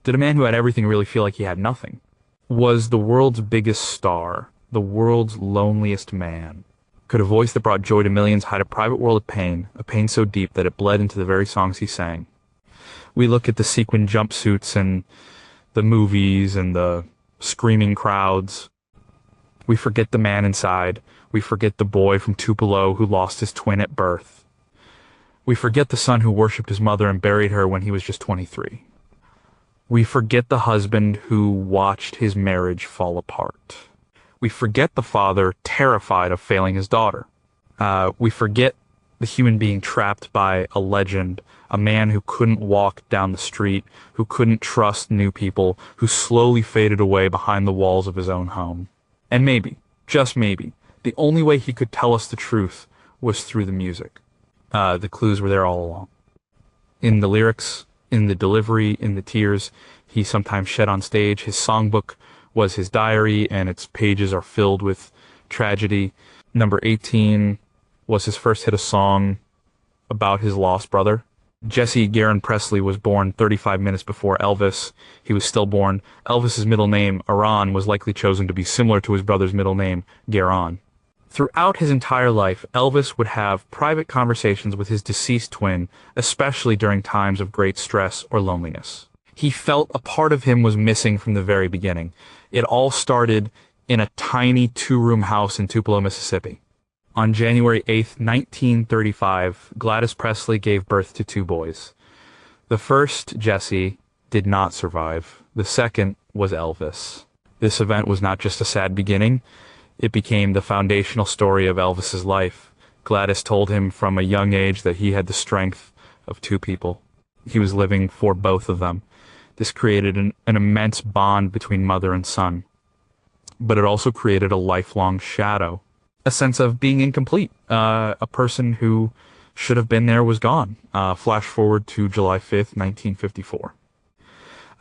Did a man who had everything really feel like he had nothing? Was the world's biggest star, the world's loneliest man? Could a voice that brought joy to millions hide a private world of pain, a pain so deep that it bled into the very songs he sang? We look at the sequin jumpsuits and the movies and the screaming crowds. We forget the man inside. We forget the boy from Tupelo who lost his twin at birth. We forget the son who worshipped his mother and buried her when he was just 23. We forget the husband who watched his marriage fall apart. We forget the father terrified of failing his daughter. We forget the human being trapped by a legend, a man who couldn't walk down the street, who couldn't trust new people, who slowly faded away behind the walls of his own home. And maybe, just maybe, the only way he could tell us the truth was through the music. The clues were there all along. In the lyrics, in the delivery, in the tears he sometimes shed on stage. His songbook was his diary, and its pages are filled with tragedy. Number 18 was his first hit, a song about his lost brother. Jesse Garon Presley was born 35 minutes before Elvis. He was stillborn. Elvis's middle name, Aaron, was likely chosen to be similar to his brother's middle name, Garon. Throughout his entire life, Elvis would have private conversations with his deceased twin, especially during times of great stress or loneliness. He felt a part of him was missing from the very beginning. It all started in a tiny two-room house in Tupelo, Mississippi. On January 8th, 1935, Gladys Presley gave birth to two boys. The first, Jesse, did not survive. The second was Elvis. This event was not just a sad beginning. It became the foundational story of Elvis's life. Gladys told him from a young age that he had the strength of two people. He was living for both of them. This created an immense bond between mother and son. But it also created a lifelong shadow, a sense of being incomplete. A person who should have been there was gone. Flash forward to July 5th, 1954.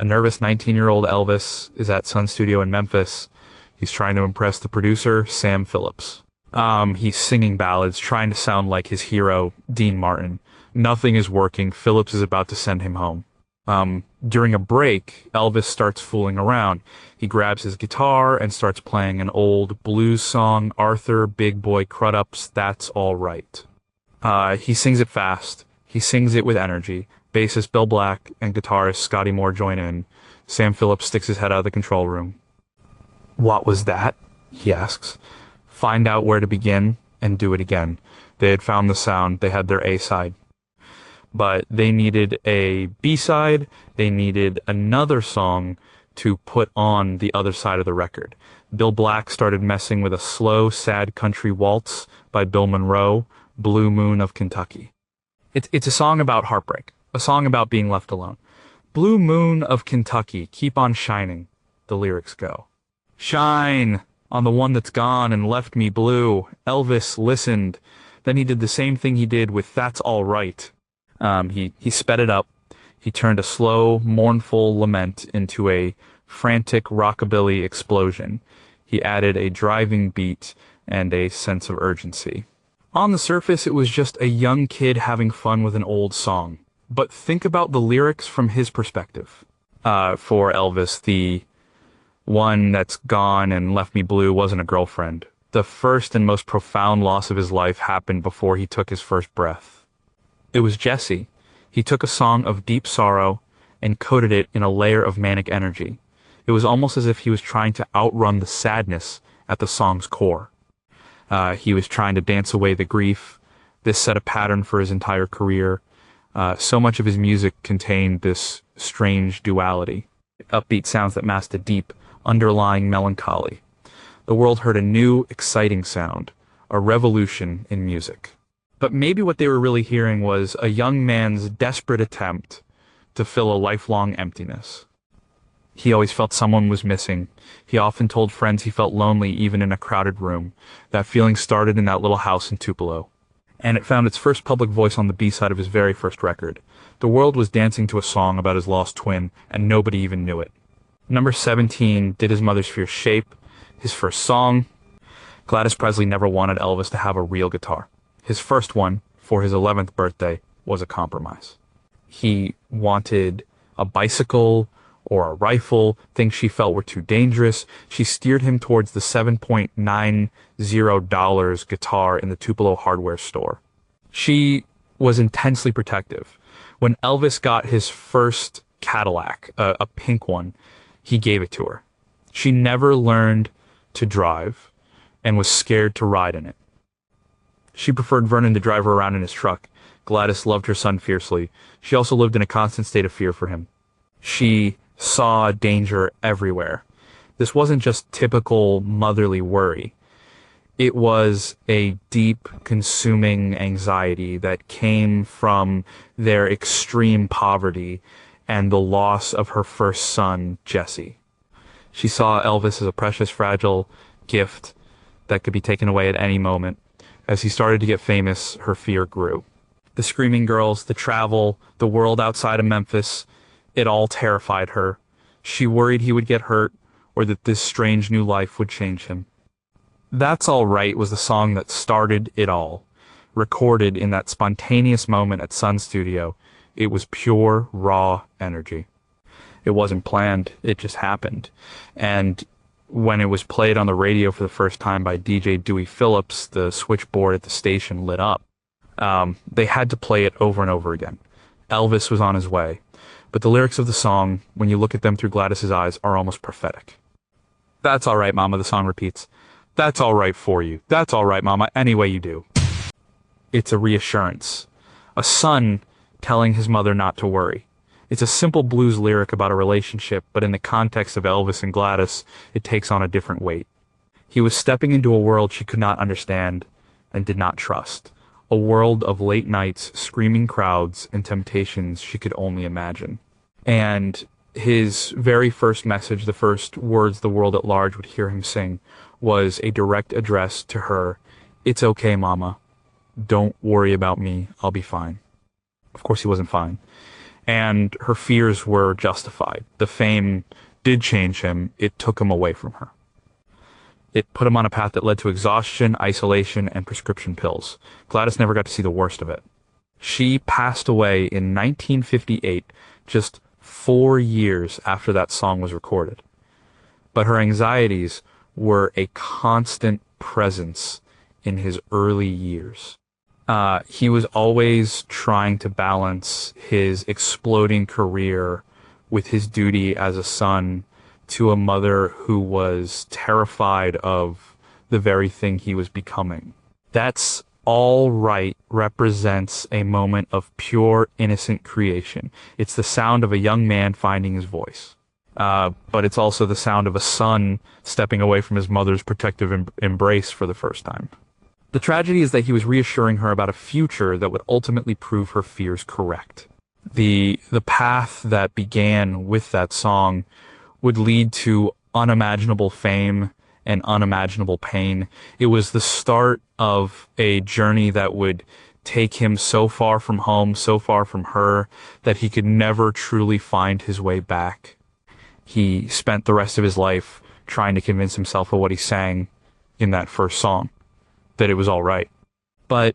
A nervous 19-year-old Elvis is at Sun Studio in Memphis. He's trying to impress the producer, Sam Phillips. He's singing ballads, trying to sound like his hero, Dean Martin. Nothing is working. Phillips is about to send him home. During a break, Elvis starts fooling around. He grabs his guitar and starts playing an old blues song, Arthur, Big Boy Crudups, That's All Right. He sings it fast. He sings it with energy. Bassist Bill Black and guitarist Scotty Moore join in. Sam Phillips sticks his head out of the control room. "What was that?" he asks. "Find out where to begin and do it again." They had found the sound. They had their A-side. But they needed a B-side. They needed another song to put on the other side of the record. Bill Black started messing with a slow, sad country waltz by Bill Monroe, Blue Moon of Kentucky. It's a song about heartbreak, a song about being left alone. Blue Moon of Kentucky, keep on shining, the lyrics go. Shine on the one that's gone and left me blue. Elvis listened. Then he did the same thing he did with That's All Right. He sped it up. He turned a slow, mournful lament into a frantic rockabilly explosion. He added a driving beat and a sense of urgency. On the surface, it was just a young kid having fun with an old song. But think about the lyrics from his perspective. For Elvis, the one that's gone and left me blue wasn't a girlfriend. The first and most profound loss of his life happened before he took his first breath. It was Jesse. He took a song of deep sorrow and coated it in a layer of manic energy. It was almost as if he was trying to outrun the sadness at the song's core. He was trying to dance away the grief. This set a pattern for his entire career. So much of his music contained this strange duality. Upbeat sounds that masked a deep, underlying melancholy. The world heard a new, exciting sound, a revolution in music. But maybe what they were really hearing was a young man's desperate attempt to fill a lifelong emptiness. He always felt someone was missing. He often told friends he felt lonely even in a crowded room. That feeling started in that little house in Tupelo. And it found its first public voice on the B-side of his very first record. The world was dancing to a song about his lost twin, and nobody even knew it. Number 17 did his mother's fear shape. His first song. Gladys Presley never wanted Elvis to have a real guitar. His first one, for his 11th birthday, was a compromise. He wanted a bicycle or a rifle, things she felt were too dangerous. She steered him towards the $7.90 guitar in the Tupelo hardware store. She was intensely protective. When Elvis got his first Cadillac, a pink one, he gave it to her. She never learned to drive and was scared to ride in it. She preferred Vernon to drive her around in his truck. Gladys loved her son fiercely. She also lived in a constant state of fear for him. She saw danger everywhere. This wasn't just typical motherly worry. It was a deep, consuming anxiety that came from their extreme poverty and the loss of her first son, Jesse. She saw Elvis as a precious, fragile gift that could be taken away at any moment. As he started to get famous, her fear grew. The screaming girls, the travel, the world outside of Memphis, it all terrified her. She worried he would get hurt or that this strange new life would change him. That's All Right was the song that started it all. Recorded in that spontaneous moment at Sun Studio, it was pure, raw energy. It wasn't planned, it just happened. And when it was played on the radio for the first time by DJ Dewey Phillips, the switchboard at the station lit up. They had to play it over and over again. Elvis was on his way. But the lyrics of the song, when you look at them through Gladys's eyes, are almost prophetic. That's all right, Mama, the song repeats. That's all right for you. That's all right, Mama, any way you do. It's a reassurance. A son telling his mother not to worry. It's a simple blues lyric about a relationship, but in the context of Elvis and Gladys, it takes on a different weight. He was stepping into a world she could not understand and did not trust. A world of late nights, screaming crowds, and temptations she could only imagine. And his very first message, the first words the world at large would hear him sing, was a direct address to her. It's okay, Mama. Don't worry about me. I'll be fine. Of course he wasn't fine. And her fears were justified. The fame did change him. It took him away from her. It put him on a path that led to exhaustion, isolation, and prescription pills. Gladys never got to see the worst of it. She passed away in 1958, just 4 years after that song was recorded. But her anxieties were a constant presence in his early years. He was always trying to balance his exploding career with his duty as a son to a mother who was terrified of the very thing he was becoming. That's All Right represents a moment of pure, innocent creation. It's the sound of a young man finding his voice. But it's also the sound of a son stepping away from his mother's protective embrace for the first time. The tragedy is that he was reassuring her about a future that would ultimately prove her fears correct. The path that began with that song would lead to unimaginable fame and unimaginable pain. It was the start of a journey that would take him so far from home, so far from her, that he could never truly find his way back. He spent the rest of his life trying to convince himself of what he sang in that first song, that it was all right. But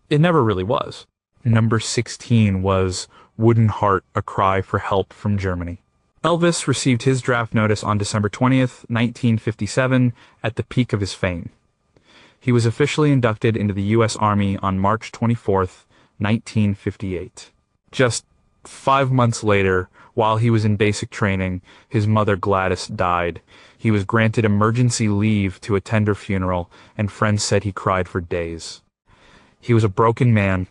it never really was. Number 16 was Wooden Heart, A Cry for Help from Germany. Elvis received his draft notice on December 20th, 1957, at the peak of his fame. He was officially inducted into the U.S. Army on March 24th, 1958. Just 5 months later, while he was in basic training, his mother Gladys died. He was granted emergency leave to attend her funeral, and friends said he cried for days. He was a broken man.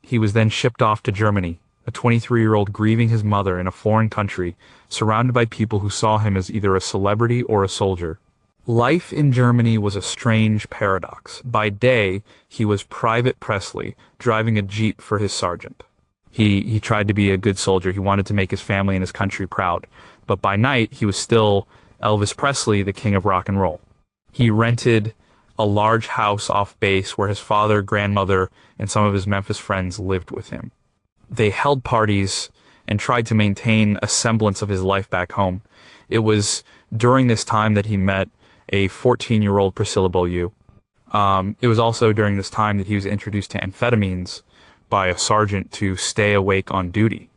He was then shipped off to Germany, a 23-year-old grieving his mother in a foreign country, surrounded by people who saw him as either a celebrity or a soldier. Life in Germany was a strange paradox. By day, he was Private Presley, driving a jeep for his sergeant. He tried to be a good soldier. He wanted to make his family and his country proud. But by night, he was still Elvis Presley, the king of rock and roll. He rented a large house off base where his father, grandmother, and some of his Memphis friends lived with him. They held parties and tried to maintain a semblance of his life back home. It was during this time that he met a 14-year-old Priscilla Beaulieu. It was also during this time that he was introduced to amphetamines by a sergeant to stay awake on duty.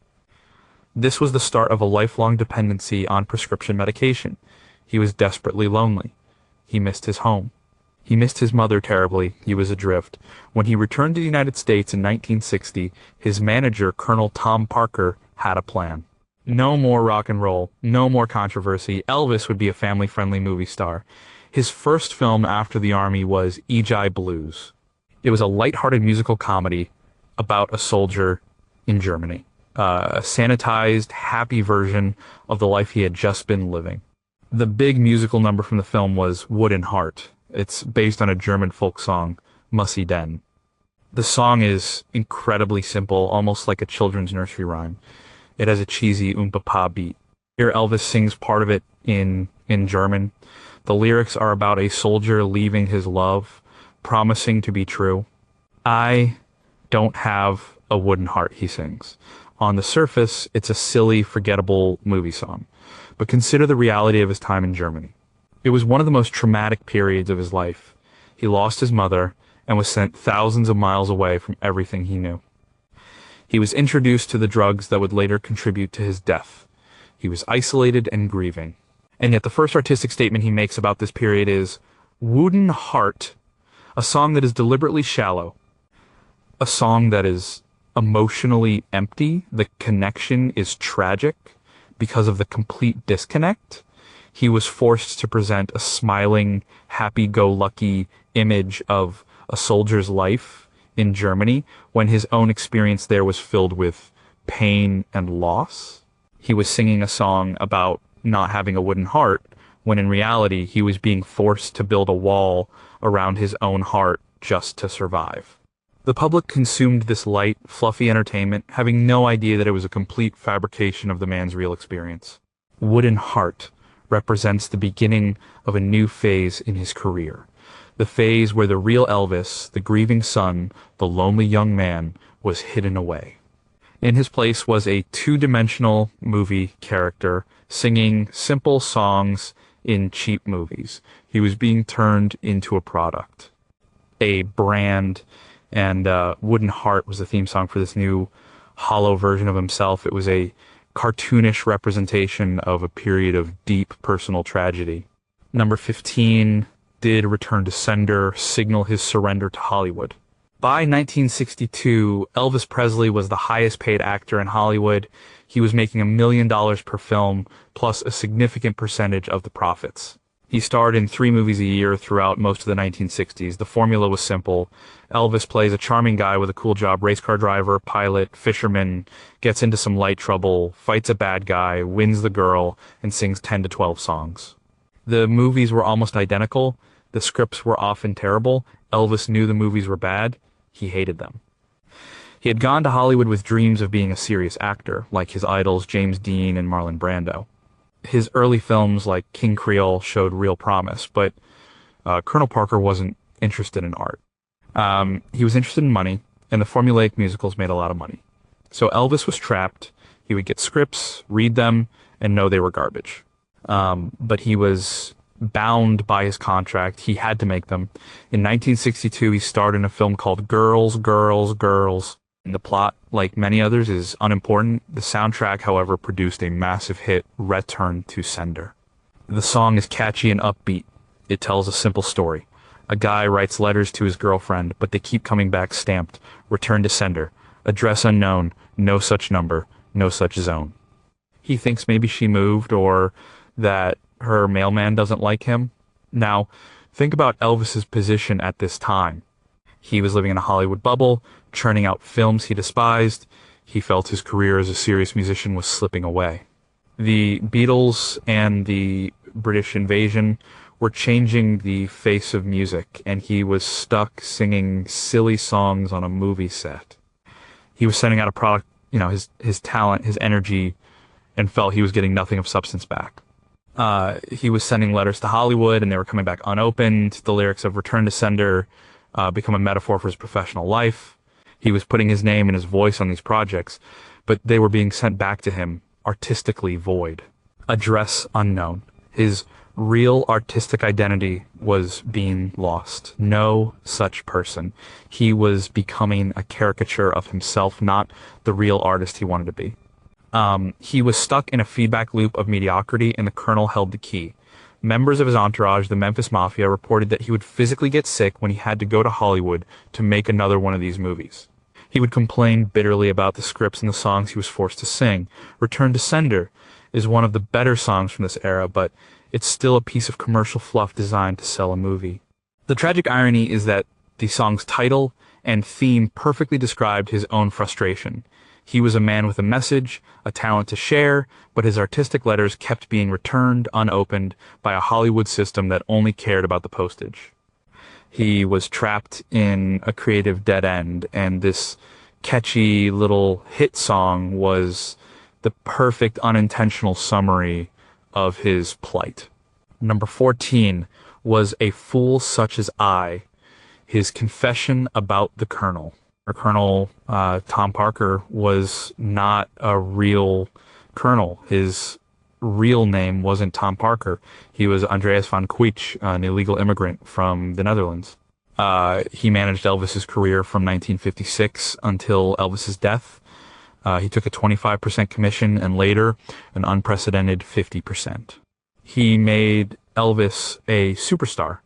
This was the start of a lifelong dependency on prescription medication. He was desperately lonely. He missed his home. He missed his mother terribly. He was adrift. When he returned to the United States in 1960, his manager, Colonel Tom Parker, had a plan. No more rock and roll, no more controversy. Elvis would be a family-friendly movie star. His first film after the army was E.J. Blues. It was a lighthearted musical comedy about a soldier in Germany. A sanitized, happy version of the life he had just been living. The big musical number from the film was Wooden Heart. It's based on a German folk song, Mussy Den. The song is incredibly simple, almost like a children's nursery rhyme. It has a cheesy oompa-pa beat. Here Elvis sings part of it in German. The lyrics are about a soldier leaving his love, promising to be true. I don't have a wooden heart, he sings. On the surface, it's a silly, forgettable movie song. But consider the reality of his time in Germany. It was one of the most traumatic periods of his life. He lost his mother and was sent thousands of miles away from everything he knew. He was introduced to the drugs that would later contribute to his death. He was isolated and grieving. And yet the first artistic statement he makes about this period is, Wooden Heart, a song that is deliberately shallow, a song that is emotionally empty. The connection is tragic because of the complete disconnect. He was forced to present a smiling, happy-go-lucky image of a soldier's life in Germany when his own experience there was filled with pain and loss. He was singing a song about not having a wooden heart when in reality he was being forced to build a wall around his own heart just to survive. The public consumed this light, fluffy entertainment, having no idea that it was a complete fabrication of the man's real experience. Wooden Heart represents the beginning of a new phase in his career. The phase where the real Elvis, the grieving son, the lonely young man, was hidden away. In his place was a two-dimensional movie character singing simple songs in cheap movies. He was being turned into a product, a brand. And Wooden Heart was the theme song for this new hollow version of himself. It was a cartoonish representation of a period of deep personal tragedy. Number 15 did return to sender, signal his surrender to Hollywood. By 1962, Elvis Presley was the highest paid actor in Hollywood. He was making $1 million per film, plus a significant percentage of the profits. He starred in 3 movies a year throughout most of the 1960s. The formula was simple. Elvis plays a charming guy with a cool job, race car driver, pilot, fisherman, gets into some light trouble, fights a bad guy, wins the girl, and sings 10 to 12 songs. The movies were almost identical. The scripts were often terrible. Elvis knew the movies were bad. He hated them. He had gone to Hollywood with dreams of being a serious actor, like his idols James Dean and Marlon Brando. His early films like King Creole showed real promise, but Colonel Parker wasn't interested in art. He was interested in money, and the formulaic musicals made a lot of money. So Elvis was trapped. He would get scripts, read them, and know they were garbage. But he was bound by his contract. He had to make them. In 1962, he starred in a film called Girls, Girls, Girls. The plot, like many others, is unimportant. The soundtrack, however, produced a massive hit, Return to Sender. The song is catchy and upbeat. It tells a simple story. A guy writes letters to his girlfriend, but they keep coming back stamped, Return to Sender, address unknown, no such number, no such zone. He thinks maybe she moved or that her mailman doesn't like him. Now, think about Elvis's position at this time. He was living in a Hollywood bubble, churning out films he despised. He felt his career as a serious musician was slipping away. The Beatles and the British invasion were changing the face of music, and he was stuck singing silly songs on a movie set. He was sending out a product, his talent, his energy, and felt he was getting nothing of substance back. He was sending letters to Hollywood, and they were coming back unopened. The lyrics of Return to Sender become a metaphor for his professional life. He was putting his name and his voice on these projects, but they were being sent back to him artistically void. Address unknown. His real artistic identity was being lost. No such person. He was becoming a caricature of himself, not the real artist he wanted to be. He was stuck in a feedback loop of mediocrity, and the Colonel held the key. Members of his entourage, the Memphis Mafia, reported that he would physically get sick when he had to go to Hollywood to make another one of these movies. He would complain bitterly about the scripts and the songs he was forced to sing. Return to Sender is one of the better songs from this era, but it's still a piece of commercial fluff designed to sell a movie. The tragic irony is that the song's title and theme perfectly described his own frustration. He was a man with a message, a talent to share, but his artistic letters kept being returned unopened by a Hollywood system that only cared about the postage. He was trapped in a creative dead end, and this catchy little hit song was the perfect unintentional summary of his plight. Number 14 was A Fool Such as I, his confession about the Colonel. Colonel Tom Parker was not a real colonel. His real name wasn't Tom Parker. He was Andreas van Queech, an illegal immigrant from the Netherlands. He managed Elvis's career from 1956 until Elvis's death. He took a 25% commission and later an unprecedented 50%. He made Elvis a superstar.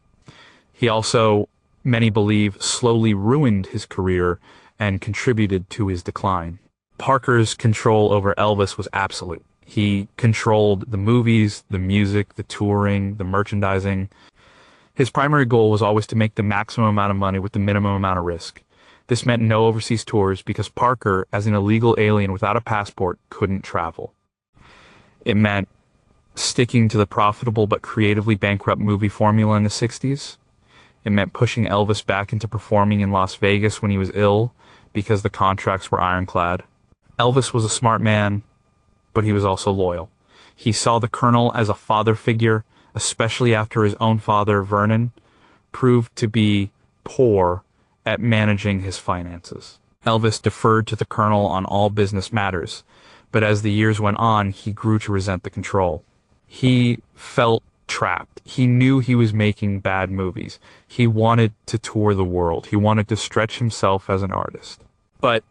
He also, many believe, slowly ruined his career and contributed to his decline. Parker's control over Elvis was absolute. He controlled the movies, the music, the touring, the merchandising. His primary goal was always to make the maximum amount of money with the minimum amount of risk. This meant no overseas tours because Parker, as an illegal alien without a passport, couldn't travel. It meant sticking to the profitable but creatively bankrupt movie formula in the 60s. It meant pushing Elvis back into performing in Las Vegas when he was ill because the contracts were ironclad. Elvis was a smart man, but he was also loyal. He saw the Colonel as a father figure, especially after his own father, Vernon, proved to be poor at managing his finances. Elvis deferred to the Colonel on all business matters, but as the years went on, he grew to resent the control. He felt trapped. He knew he was making bad movies. He wanted to tour the world. He wanted to stretch himself as an artist. But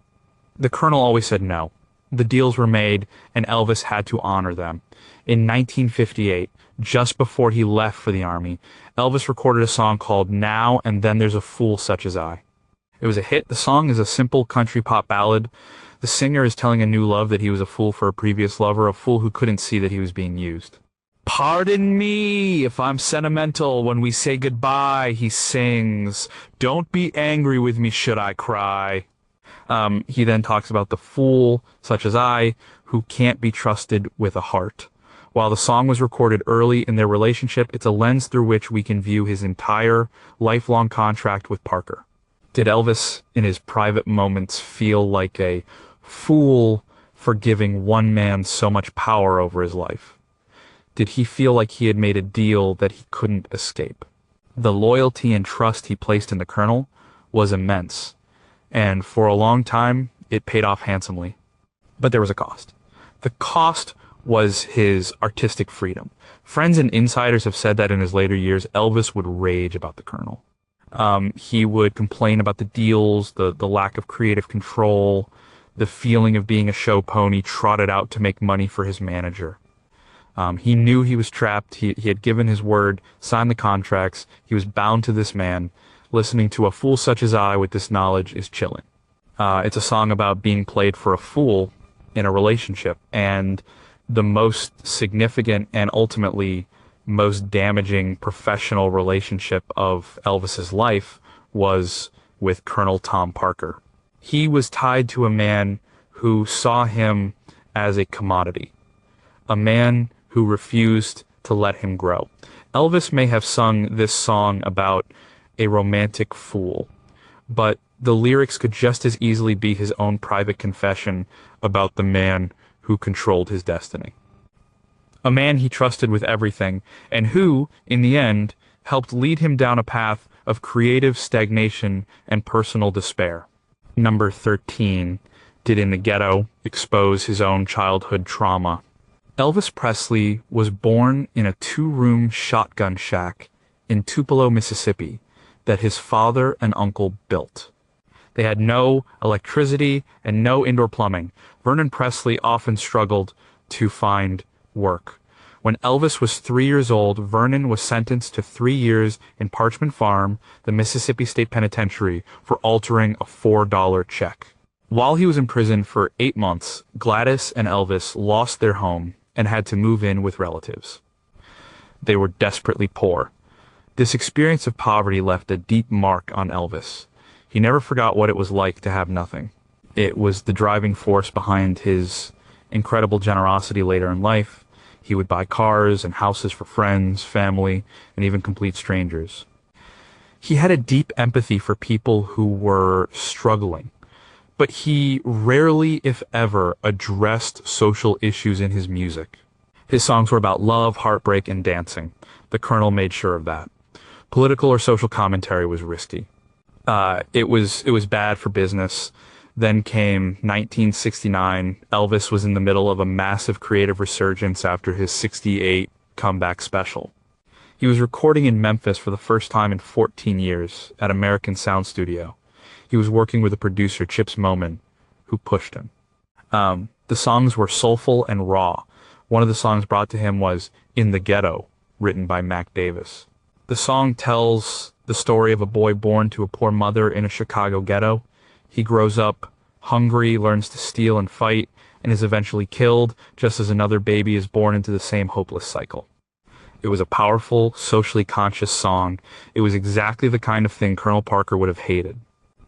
the Colonel always said no. The deals were made, and Elvis had to honor them. In 1958, just before he left for the army, Elvis recorded a song called Now and Then There's a Fool Such as I. It was a hit. The song is a simple country pop ballad. The singer is telling a new love that he was a fool for a previous lover, a fool who couldn't see that he was being used. Pardon me if I'm sentimental when we say goodbye, he sings. Don't be angry with me should I cry. He then talks about the fool, such as I, who can't be trusted with a heart. While the song was recorded early in their relationship, it's a lens through which we can view his entire lifelong contract with Parker. Did Elvis, in his private moments, feel like a fool for giving one man so much power over his life? Did he feel like he had made a deal that he couldn't escape? The loyalty and trust he placed in the Colonel was immense, and for a long time, it paid off handsomely. But there was a cost. The cost was his artistic freedom. Friends and insiders have said that in his later years, Elvis would rage about the Colonel. He would complain about the deals, the lack of creative control, the feeling of being a show pony trotted out to make money for his manager. He knew he was trapped. He had given his word, signed the contracts. He was bound to this man. Listening to A Fool Such as I with this knowledge is chilling. It's a song about being played for a fool in a relationship, and the most significant and ultimately most damaging professional relationship of Elvis's life was with Colonel Tom Parker. He was tied to a man who saw him as a commodity, a man who refused to let him grow. Elvis may have sung this song about a romantic fool, but the lyrics could just as easily be his own private confession about the man who controlled his destiny. A man he trusted with everything, and who, in the end, helped lead him down a path of creative stagnation and personal despair. Number 13 did In the Ghetto expose his own childhood trauma. Elvis Presley was born in a 2-room shotgun shack in Tupelo, Mississippi, that his father and uncle built. They had no electricity and no indoor plumbing. Vernon Presley often struggled to find work. When Elvis was 3 years old, Vernon was sentenced to 3 years in Parchment Farm, the Mississippi State Penitentiary, for altering a $4 check. While he was in prison for 8 months, Gladys and Elvis lost their home and had to move in with relatives. They were desperately poor. This experience of poverty left a deep mark on Elvis. He never forgot what it was like to have nothing. It was the driving force behind his incredible generosity later in life. He would buy cars and houses for friends, family, and even complete strangers. He had a deep empathy for people who were struggling, but he rarely, if ever, addressed social issues in his music. His songs were about love, heartbreak, and dancing. The Colonel made sure of that. Political or social commentary was risky. It was bad for business. Then came 1969. Elvis was in the middle of a massive creative resurgence after his '68 comeback special. He was recording in Memphis for the first time in 14 years at American Sound Studio. He was working with a producer, Chips Moman, who pushed him. The songs were soulful and raw. One of the songs brought to him was In the Ghetto, written by Mac Davis. The song tells the story of a boy born to a poor mother in a Chicago ghetto. He grows up hungry, learns to steal and fight, and is eventually killed, just as another baby is born into the same hopeless cycle. It was a powerful, socially conscious song. It was exactly the kind of thing Colonel Parker would have hated.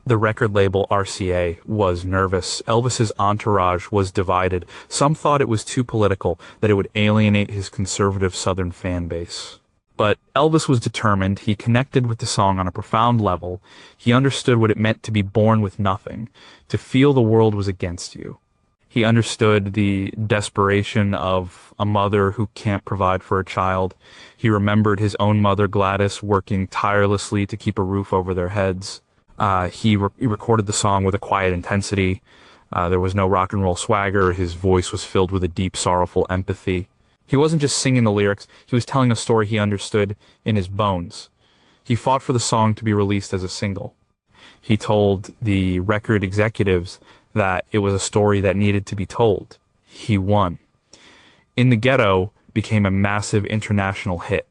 The record label RCA was nervous. Elvis's entourage was divided. Some thought it was too political, that it would alienate his conservative Southern fan base. But Elvis was determined. He connected with the song on a profound level. He understood what it meant to be born with nothing, to feel the world was against you. He understood the desperation of a mother who can't provide for a child. He remembered his own mother, Gladys, working tirelessly to keep a roof over their heads. He recorded the song with a quiet intensity. There was no rock and roll swagger. His voice was filled with a deep, sorrowful empathy. He wasn't just singing the lyrics, he was telling a story he understood in his bones. He fought for the song to be released as a single. He told the record executives that it was a story that needed to be told. He won. In the Ghetto became a massive international hit.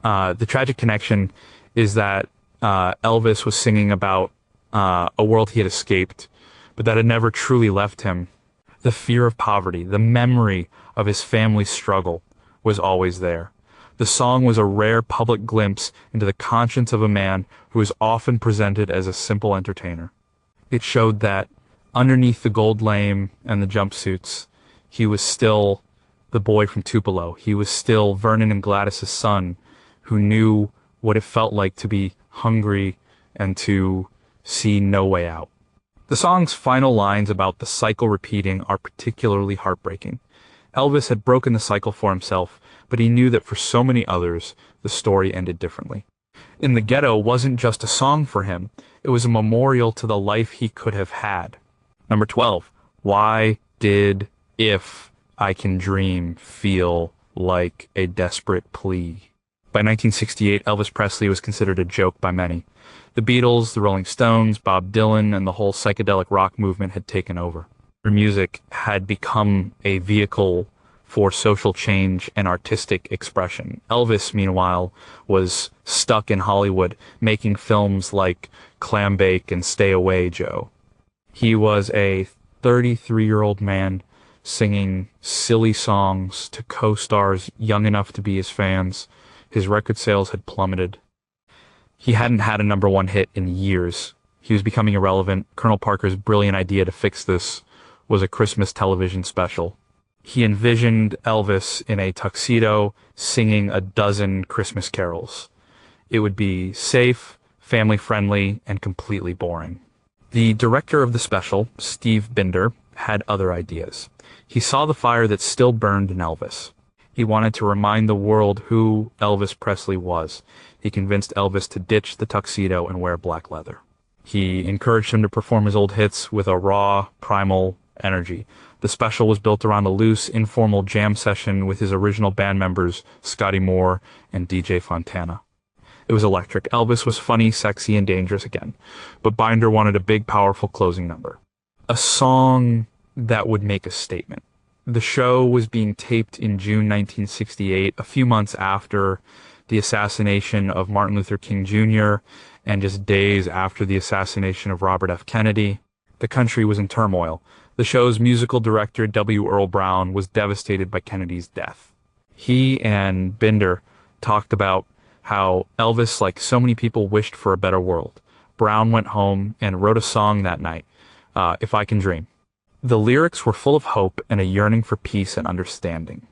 The tragic connection is that Elvis was singing about a world he had escaped, but that had never truly left him. The fear of poverty, the memory of his family's struggle was always there. The song was a rare public glimpse into the conscience of a man who is often presented as a simple entertainer. It showed that underneath the gold lame and the jumpsuits, he was still the boy from Tupelo. He was still Vernon and Gladys's son, who knew what it felt like to be hungry and to see no way out. The song's final lines about the cycle repeating are particularly heartbreaking. Elvis had broken the cycle for himself, but he knew that for so many others, the story ended differently. In the Ghetto wasn't just a song for him, it was a memorial to the life he could have had. Number 12. Why did If I Can Dream feel like a desperate plea? By 1968, Elvis Presley was considered a joke by many. The Beatles, the Rolling Stones, Bob Dylan, and the whole psychedelic rock movement had taken over. Their music had become a vehicle for social change and artistic expression. Elvis, meanwhile, was stuck in Hollywood, making films like Clam Bake and Stay Away, Joe. He was a 33-year-old man singing silly songs to co-stars young enough to be his fans. His record sales had plummeted. He hadn't had a number one hit in years. He was becoming irrelevant. Colonel Parker's brilliant idea to fix this was a Christmas television special. He envisioned Elvis in a tuxedo singing a dozen Christmas carols. It would be safe, family-friendly, and completely boring. The director of the special, Steve Binder, had other ideas. He saw the fire that still burned in Elvis. He wanted to remind the world who Elvis Presley was. He convinced Elvis to ditch the tuxedo and wear black leather. He encouraged him to perform his old hits with a raw, primal energy. The special was built around a loose, informal jam session with his original band members, Scotty Moore and DJ Fontana. It was electric. Elvis was funny, sexy, and dangerous again. But Binder wanted a big, powerful closing number. A song that would make a statement. The show was being taped in June 1968, a few months after the assassination of Martin Luther King Jr., and just days after the assassination of Robert F. Kennedy. The country was in turmoil. The show's musical director, W. Earl Brown, was devastated by Kennedy's death. He and Binder talked about how Elvis, like so many people, wished for a better world. Brown went home and wrote a song that night, If I Can Dream. The lyrics were full of hope and a yearning for peace and understanding.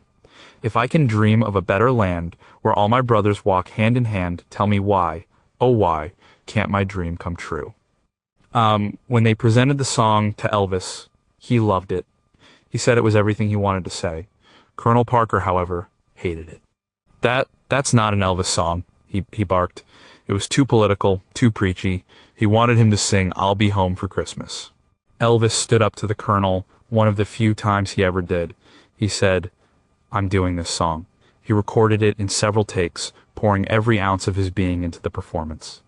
If I can dream of a better land where all my brothers walk hand in hand, tell me why, oh why, can't my dream come true? When they presented the song to Elvis, he loved it. He said it was everything he wanted to say. Colonel Parker, however, hated it. That's not an Elvis song, he barked. It was too political, too preachy. He wanted him to sing I'll Be Home for Christmas. Elvis stood up to the Colonel, one of the few times he ever did. He said, I'm doing this song. He recorded it in several takes, pouring every ounce of his being into the performance.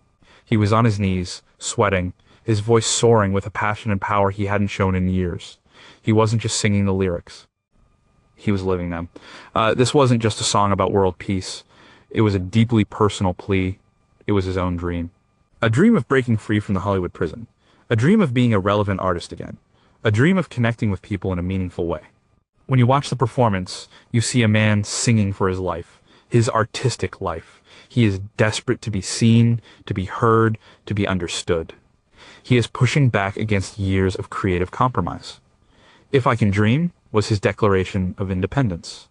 He was on his knees, sweating, his voice soaring with a passion and power he hadn't shown in years. He wasn't just singing the lyrics. He was living them. This wasn't just a song about world peace. It was a deeply personal plea. It was his own dream. A dream of breaking free from the Hollywood prison. A dream of being a relevant artist again. A dream of connecting with people in a meaningful way. When you watch the performance, you see a man singing for his life, his artistic life. He is desperate to be seen, to be heard, to be understood. He is pushing back against years of creative compromise. If I Can Dream was his declaration of independence.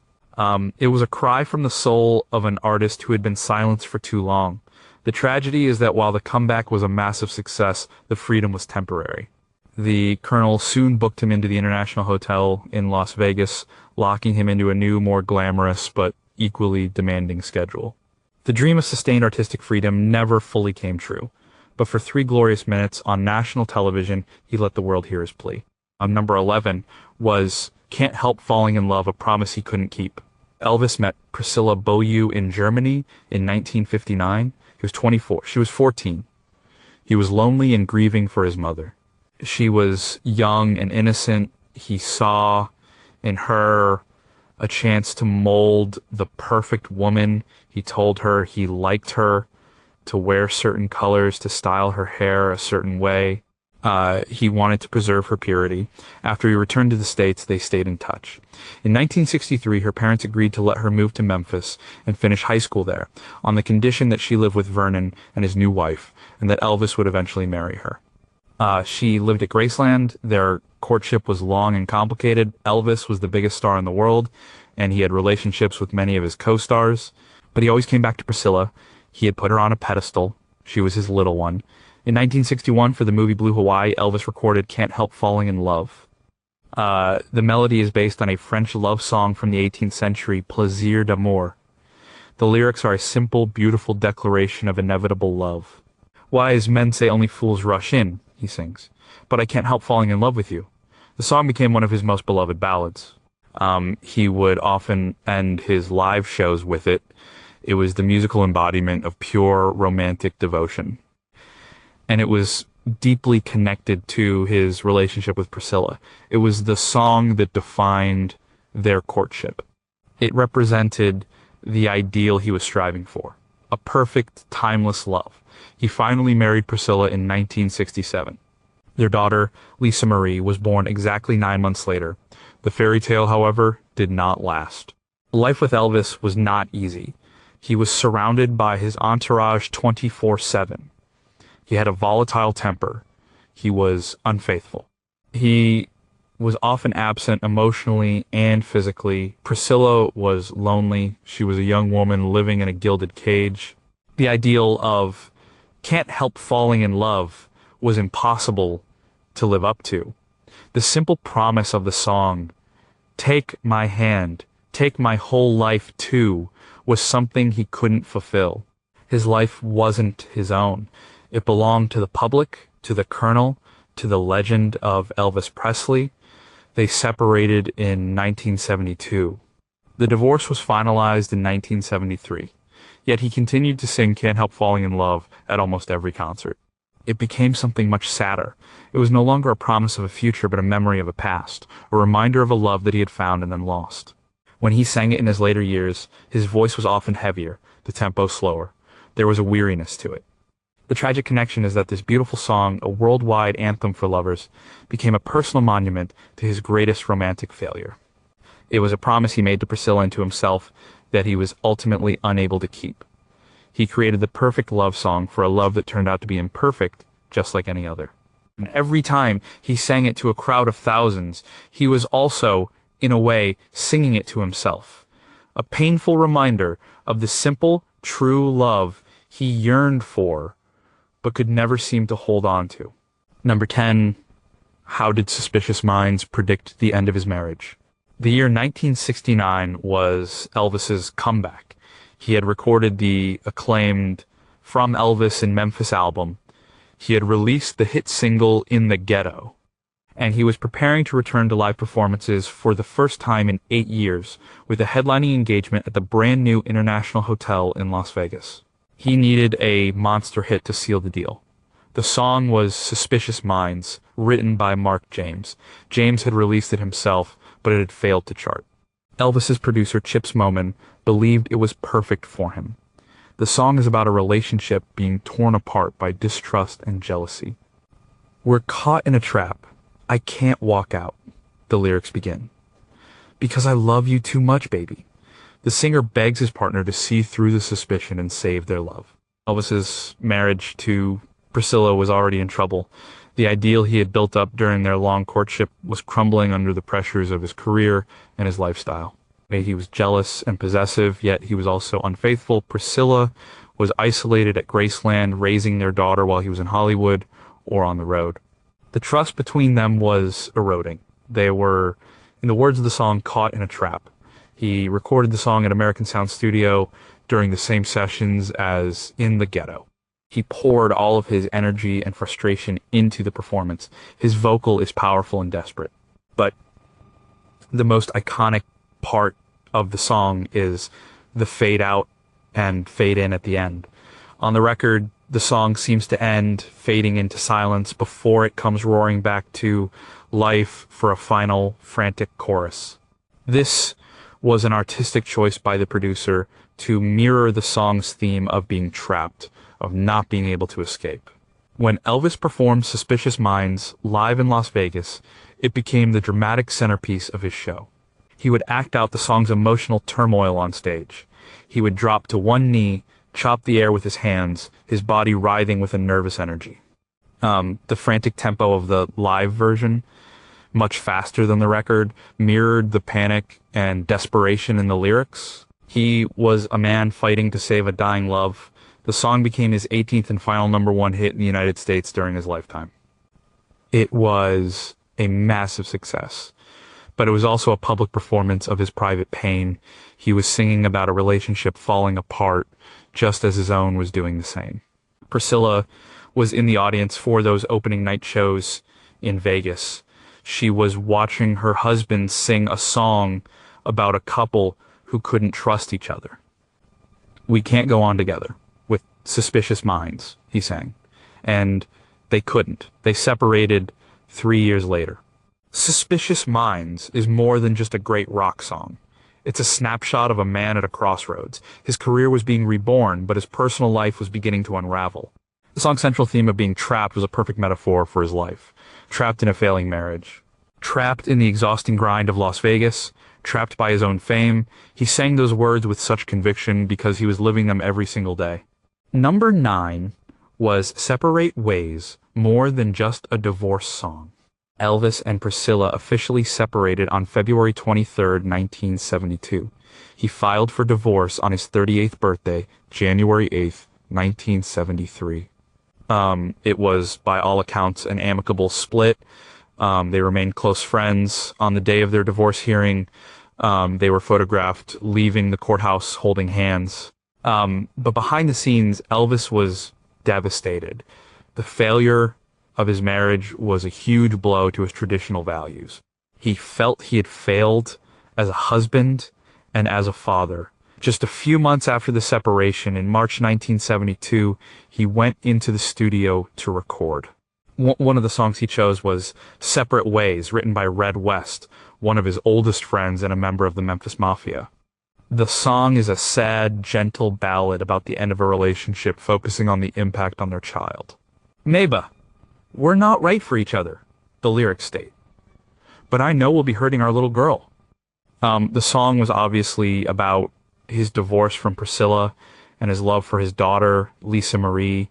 It was a cry from the soul of an artist who had been silenced for too long. The tragedy is that while the comeback was a massive success, the freedom was temporary. The Colonel soon booked him into the International Hotel in Las Vegas, locking him into a new, more glamorous, but equally demanding schedule. The dream of sustained artistic freedom never fully came true, but for 3 glorious minutes on national television, he let the world hear his plea. Number 11 was Can't Help Falling in Love, a promise he couldn't keep. Elvis met Priscilla Beaulieu in Germany in 1959. He was 24. She was 14. He was lonely and grieving for his mother. She was young and innocent. He saw in her a chance to mold the perfect woman. He told her he liked her, to wear certain colors, to style her hair a certain way. He wanted to preserve her purity. After he returned to the States, they stayed in touch. In 1963, her parents agreed to let her move to Memphis and finish high school there, on the condition that she live with Vernon and his new wife, and that Elvis would eventually marry her. She lived at Graceland. Their courtship was long and complicated. Elvis was the biggest star in the world, and he had relationships with many of his co-stars. But he always came back to Priscilla. He had put her on a pedestal. She was his little one. In 1961, for the movie Blue Hawaii, Elvis recorded Can't Help Falling in Love. The melody is based on a French love song from the 18th century, Plaisir d'amour. The lyrics are a simple, beautiful declaration of inevitable love. Wise men say only fools rush in, he sings, but I can't help falling in love with you. The song became one of his most beloved ballads. He would often end his live shows with it. It was the musical embodiment of pure romantic devotion. And it was deeply connected to his relationship with Priscilla. It was the song that defined their courtship. It represented the ideal he was striving for, a perfect, timeless love. He finally married Priscilla in 1967. Their daughter, Lisa Marie, was born exactly 9 months later. The fairy tale, however, did not last. Life with Elvis was not easy. He was surrounded by his entourage 24/7. He had a volatile temper. He was unfaithful. He was often absent emotionally and physically. Priscilla was lonely. She was a young woman living in a gilded cage. The ideal of can't help falling in love was impossible to live up to. The simple promise of the song, take my hand, take my whole life too, was something he couldn't fulfill. His life wasn't his own. It belonged to the public, to the Colonel, to the legend of Elvis Presley. They separated in 1972. The divorce was finalized in 1973. Yet he continued to sing Can't Help Falling in Love at almost every concert. it became something much sadder. It was no longer a promise of a future, but a memory of a past, a reminder of a love that he had found and then lost. When he sang it in his later years, his voice was often heavier, the tempo slower. There was a weariness to it. The tragic connection is that this beautiful song, a worldwide anthem for lovers, became a personal monument to his greatest romantic failure. It was a promise he made to Priscilla and to himself that he was ultimately unable to keep. He created the perfect love song for a love that turned out to be imperfect, just like any other. And every time he sang it to a crowd of thousands, he was also, in a way, singing it to himself. A painful reminder of the simple, true love he yearned for, but could never seem to hold on to. Number 10. How did Suspicious Minds predict the end of his marriage? The year 1969 was Elvis's comeback. He had recorded the acclaimed From Elvis in Memphis album. He had released the hit single In the Ghetto. And he was preparing to return to live performances for the first time in 8 years with a headlining engagement at the brand new International Hotel in Las Vegas. He needed a monster hit to seal the deal. The song was Suspicious Minds, written by Mark James. James had released it himself, but it had failed to chart. Elvis's producer, Chips Moman, believed it was perfect for him. The song is about a relationship being torn apart by distrust and jealousy. We're caught in a trap. I can't walk out, the lyrics begin. Because I love you too much, baby. The singer begs his partner to see through the suspicion and save their love. Elvis's marriage to Priscilla was already in trouble. The ideal he had built up during their long courtship was crumbling under the pressures of his career and his lifestyle. He was jealous and possessive, yet he was also unfaithful. Priscilla was isolated at Graceland, raising their daughter while he was in Hollywood or on the road. The trust between them was eroding. They were, in the words of the song, caught in a trap. He recorded the song at American Sound Studio during the same sessions as In the Ghetto. He poured all of his energy and frustration into the performance. His vocal is powerful and desperate. But the most iconic part of the song is the fade out and fade in at the end. On the record, the song seems to end fading into silence before it comes roaring back to life for a final frantic chorus. This was an artistic choice by the producer to mirror the song's theme of being trapped, of not being able to escape. When Elvis performed Suspicious Minds live in Las Vegas, it became the dramatic centerpiece of his show. He would act out the song's emotional turmoil on stage. He would drop to one knee, chop the air with his hands, his body writhing with a nervous energy. The frantic tempo of the live version, much faster than the record, mirrored the panic and desperation in the lyrics. He was a man fighting to save a dying love. The song became his 18th and final #1 hit in the United States during his lifetime. It was a massive success, but it was also a public performance of his private pain. He was singing about a relationship falling apart, just as his own was doing the same. Priscilla was in the audience for those opening night shows in Vegas. She was watching her husband sing a song about a couple who couldn't trust each other. We can't go on together with suspicious minds, he sang. And they couldn't. They separated 3 years later. Suspicious Minds is more than just a great rock song. It's a snapshot of a man at a crossroads. His career was being reborn, but his personal life was beginning to unravel. The song's central theme of being trapped was a perfect metaphor for his life. Trapped in a failing marriage. Trapped in the exhausting grind of Las Vegas. Trapped by his own fame. He sang those words with such conviction because he was living them every single day. Number 9 was Separate Ways, More Than Just a Divorce Song. Elvis and Priscilla officially separated on February 23, 1972. He filed for divorce on his 38th birthday, January 8, 1973. It was, by all accounts, an amicable split. They remained close friends. On the day of their divorce hearing, they were photographed leaving the courthouse holding hands. But behind the scenes, Elvis was devastated. The failure of his marriage was a huge blow to his traditional values. He felt he had failed as a husband and as a father, Just a few months after the separation, in March 1972, he went into the studio to record. One of the songs he chose was Separate Ways, written by Red West, one of his oldest friends and a member of the Memphis Mafia. The song is a sad, gentle ballad about the end of a relationship, focusing on the impact on their child. "Neighbor, we're not right for each other," the lyrics state. "But I know we'll be hurting our little girl." The song was obviously about his divorce from Priscilla and his love for his daughter, Lisa Marie.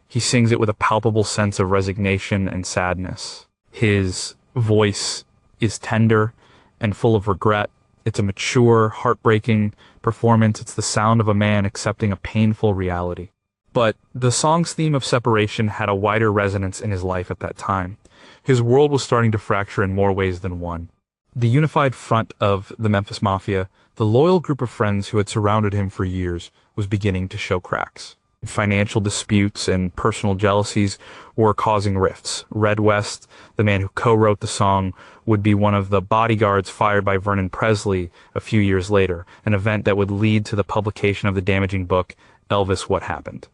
He sings it with a palpable sense of resignation and sadness. His voice is tender and full of regret. It's a mature, heartbreaking performance. It's the sound of a man accepting a painful reality. But the song's theme of separation had a wider resonance in his life at that time. His world was starting to fracture in more ways than one. The unified front of the Memphis Mafia, the loyal group of friends who had surrounded him for years, was beginning to show cracks. Financial disputes and personal jealousies were causing rifts. Red West, the man who co-wrote the song, would be one of the bodyguards fired by Vernon Presley a few years later, an event that would lead to the publication of the damaging book, Elvis, What Happened?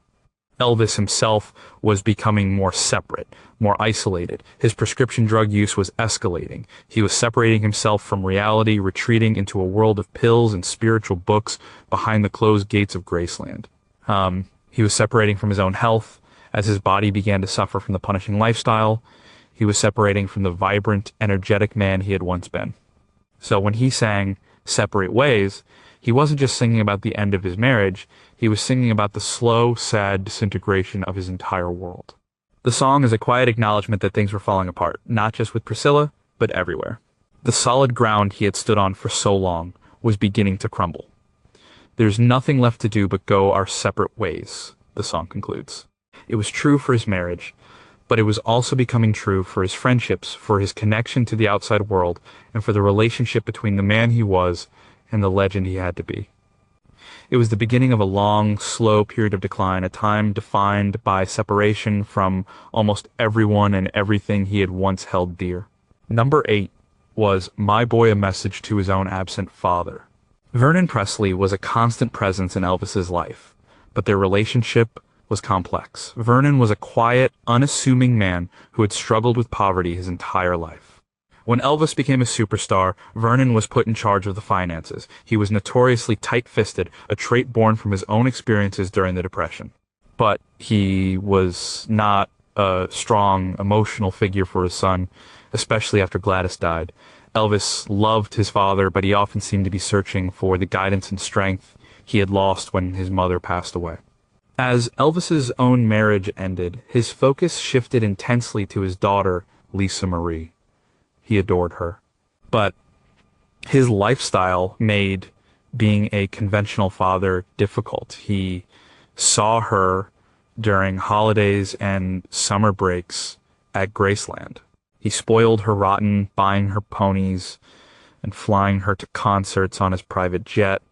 Elvis himself was becoming more separate, more isolated. His prescription drug use was escalating. He was separating himself from reality, retreating into a world of pills and spiritual books behind the closed gates of Graceland. He was separating from his own health as his body began to suffer from the punishing lifestyle. He was separating from the vibrant, energetic man he had once been. So when he sang Separate Ways, he wasn't just singing about the end of his marriage, he was singing about the slow, sad disintegration of his entire world. The song is a quiet acknowledgement that things were falling apart, not just with Priscilla, but everywhere. The solid ground he had stood on for so long was beginning to crumble. "There's nothing left to do but go our separate ways," the song concludes. It was true for his marriage, but it was also becoming true for his friendships, for his connection to the outside world, and for the relationship between the man he was and the legend he had to be. It was the beginning of a long, slow period of decline, a time defined by separation from almost everyone and everything he had once held dear. Number 8 was My Boy, a Message to His Own Absent Father. Vernon Presley was a constant presence in Elvis's life, but their relationship was complex. Vernon was a quiet, unassuming man who had struggled with poverty his entire life. When Elvis became a superstar, Vernon was put in charge of the finances. He was notoriously tight-fisted, a trait born from his own experiences during the Depression. But he was not a strong, emotional figure for his son, especially after Gladys died. Elvis loved his father, but he often seemed to be searching for the guidance and strength he had lost when his mother passed away. As Elvis's own marriage ended, his focus shifted intensely to his daughter, Lisa Marie. He adored her. But his lifestyle made being a conventional father difficult. He saw her during holidays and summer breaks at Graceland. He spoiled her rotten, buying her ponies and flying her to concerts on his private jet.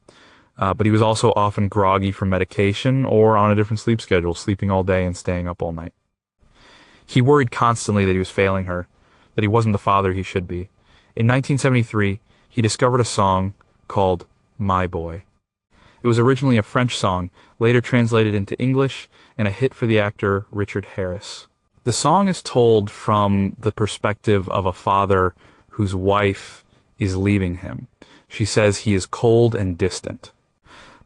But he was also often groggy from medication or on a different sleep schedule, sleeping all day and staying up all night. He worried constantly that he was failing her, that he wasn't the father he should be. In 1973, he discovered a song called My Boy. It was originally a French song, later translated into English, and a hit for the actor Richard Harris. The song is told from the perspective of a father whose wife is leaving him. She says he is cold and distant.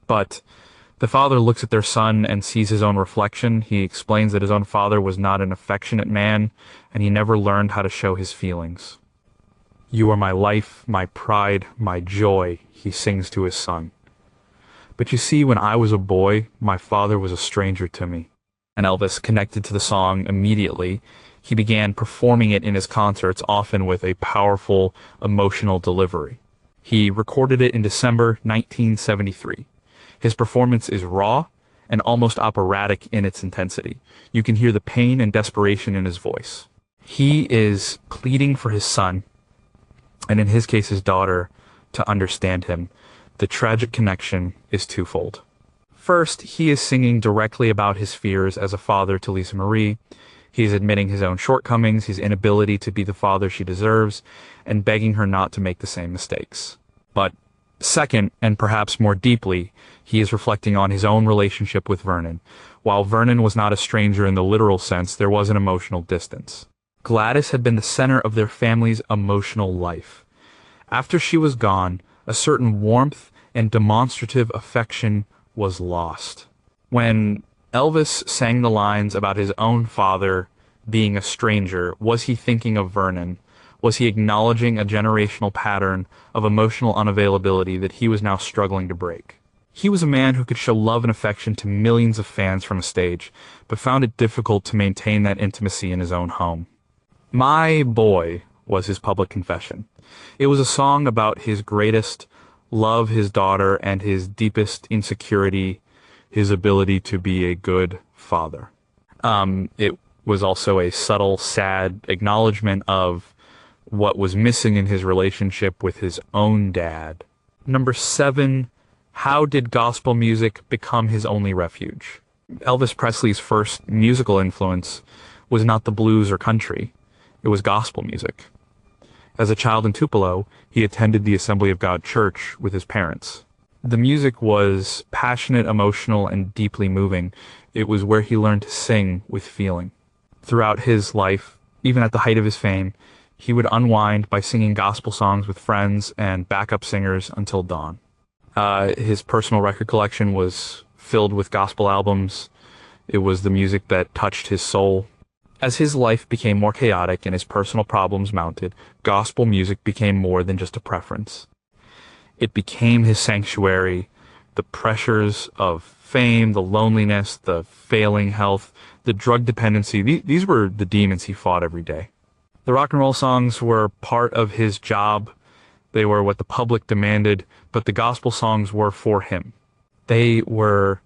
But the father looks at their son and sees his own reflection. He explains that his own father was not an affectionate man, and he never learned how to show his feelings. "You are my life, my pride, my joy," he sings to his son. "But you see, when I was a boy, my father was a stranger to me." And Elvis connected to the song immediately. He began performing it in his concerts, often with a powerful, emotional delivery. He recorded it in December 1973. His performance is raw and almost operatic in its intensity. You can hear the pain and desperation in his voice. He is pleading for his son, and in his case his daughter, to understand him. The tragic connection is twofold. First, he is singing directly about his fears as a father to Lisa Marie. He is admitting his own shortcomings, his inability to be the father she deserves, and begging her not to make the same mistakes. But Second, and perhaps more deeply, he is reflecting on his own relationship with Vernon. While Vernon was not a stranger in the literal sense, there was an emotional distance. Gladys had been the center of their family's emotional life. After she was gone, a certain warmth and demonstrative affection was lost. When Elvis sang the lines about his own father being a stranger, was he thinking of Vernon? Was he acknowledging a generational pattern of emotional unavailability that he was now struggling to break? He was a man who could show love and affection to millions of fans from a stage, but found it difficult to maintain that intimacy in his own home. My Boy was his public confession. It was a song about his greatest love, his daughter, and his deepest insecurity, his ability to be a good father. It was also a subtle, sad acknowledgement of what was missing in his relationship with his own dad. Number 7, how did gospel music become his only refuge? Elvis Presley's first musical influence was not the blues or country. It was gospel music. As a child in Tupelo, he attended the Assembly of God Church with his parents. The music was passionate, emotional, and deeply moving. It was where he learned to sing with feeling. Throughout his life, even at the height of his fame, he would unwind by singing gospel songs with friends and backup singers until dawn. His personal record collection was filled with gospel albums. It was the music that touched his soul. As his life became more chaotic and his personal problems mounted, gospel music became more than just a preference. It became his sanctuary. The pressures of fame, the loneliness, the failing health, the drug dependency, these were the demons he fought every day. The rock and roll songs were part of his job. They were what the public demanded, but the gospel songs were for him. They were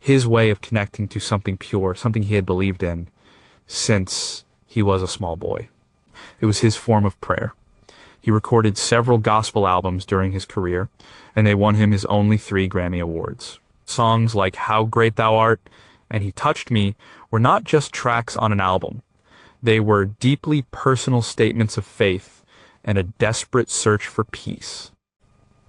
his way of connecting to something pure, something he had believed in since he was a small boy. It was his form of prayer. He recorded several gospel albums during his career, and they won him his only 3 Grammy Awards. Songs like How Great Thou Art and He Touched Me were not just tracks on an album. They were deeply personal statements of faith and a desperate search for peace.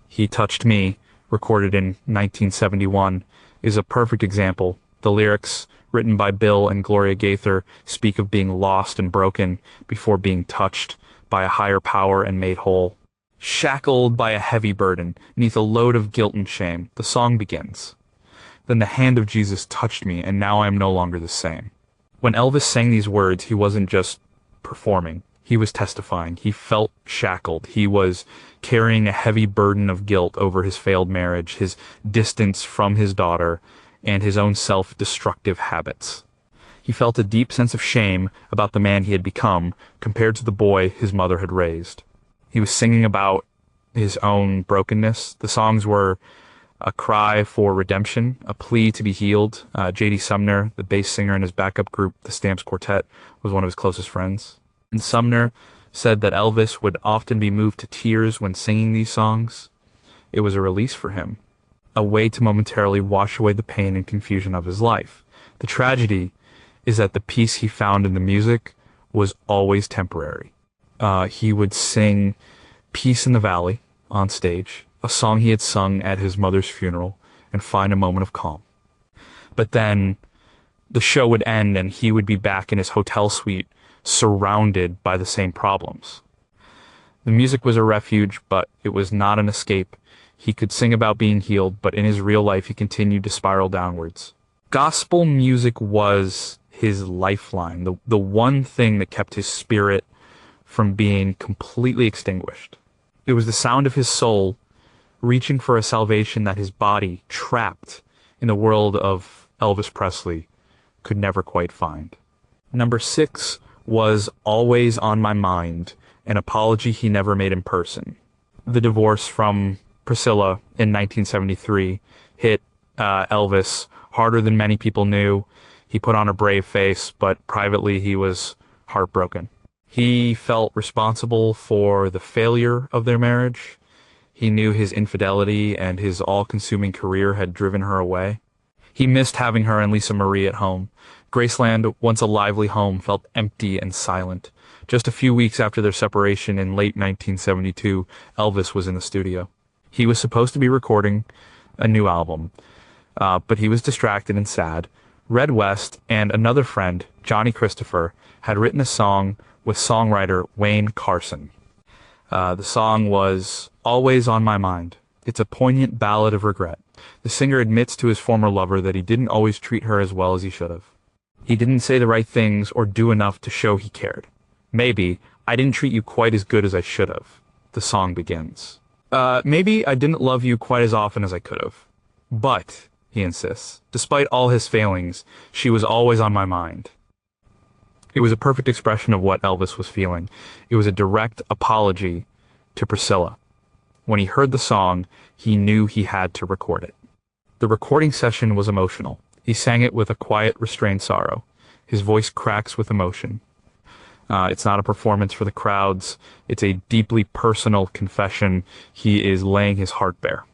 He Touched Me, recorded in 1971, is a perfect example. The lyrics, written by Bill and Gloria Gaither, speak of being lost and broken before being touched by a higher power and made whole. Shackled by a heavy burden, beneath a load of guilt and shame, the song begins. Then the hand of Jesus touched me, and now I am no longer the same. When Elvis sang these words, he wasn't just performing. He was testifying. He felt shackled. He was carrying a heavy burden of guilt over his failed marriage, his distance from his daughter, and his own self-destructive habits. He felt a deep sense of shame about the man he had become compared to the boy his mother had raised. He was singing about his own brokenness. The songs were a cry for redemption, a plea to be healed. J.D. Sumner, the bass singer in his backup group, the Stamps Quartet, was one of his closest friends. And Sumner said that Elvis would often be moved to tears when singing these songs. It was a release for him, a way to momentarily wash away the pain and confusion of his life. The tragedy is that the peace he found in the music was always temporary. He would sing Peace in the Valley on stage, a song he had sung at his mother's funeral, and find a moment of calm. But then the show would end and he would be back in his hotel suite, surrounded by the same problems. The music was a refuge, but it was not an escape. He could sing about being healed, but in his real life he continued to spiral downwards. Gospel music was his lifeline, the one thing that kept his spirit from being completely extinguished. It was the sound of his soul reaching for a salvation that his body, trapped in the world of Elvis Presley, could never quite find. Number 6 was Always on My Mind, an apology he never made in person. The divorce from Priscilla in 1973 hit Elvis harder than many people knew. He put on a brave face, but privately he was heartbroken. He felt responsible for the failure of their marriage. He knew his infidelity and his all-consuming career had driven her away. He missed having her and Lisa Marie at home. Graceland, once a lively home, felt empty and silent. Just a few weeks after their separation in late 1972, Elvis was in the studio. He was supposed to be recording a new album, but he was distracted and sad. Red West and another friend, Johnny Christopher, had written a song with songwriter Wayne Carson. The song was Always on My Mind. It's a poignant ballad of regret. The singer admits to his former lover that he didn't always treat her as well as he should have. He didn't say the right things or do enough to show he cared. Maybe I didn't treat you quite as good as I should have. The song begins. Maybe I didn't love you quite as often as I could have. But, he insists, despite all his failings, she was always on my mind. It was a perfect expression of what Elvis was feeling. It was a direct apology to Priscilla. When he heard the song, he knew he had to record it. The recording session was emotional. He sang it with a quiet, restrained sorrow. His voice cracks with emotion. It's not a performance for the crowds. It's a deeply personal confession. He is laying his heart bare.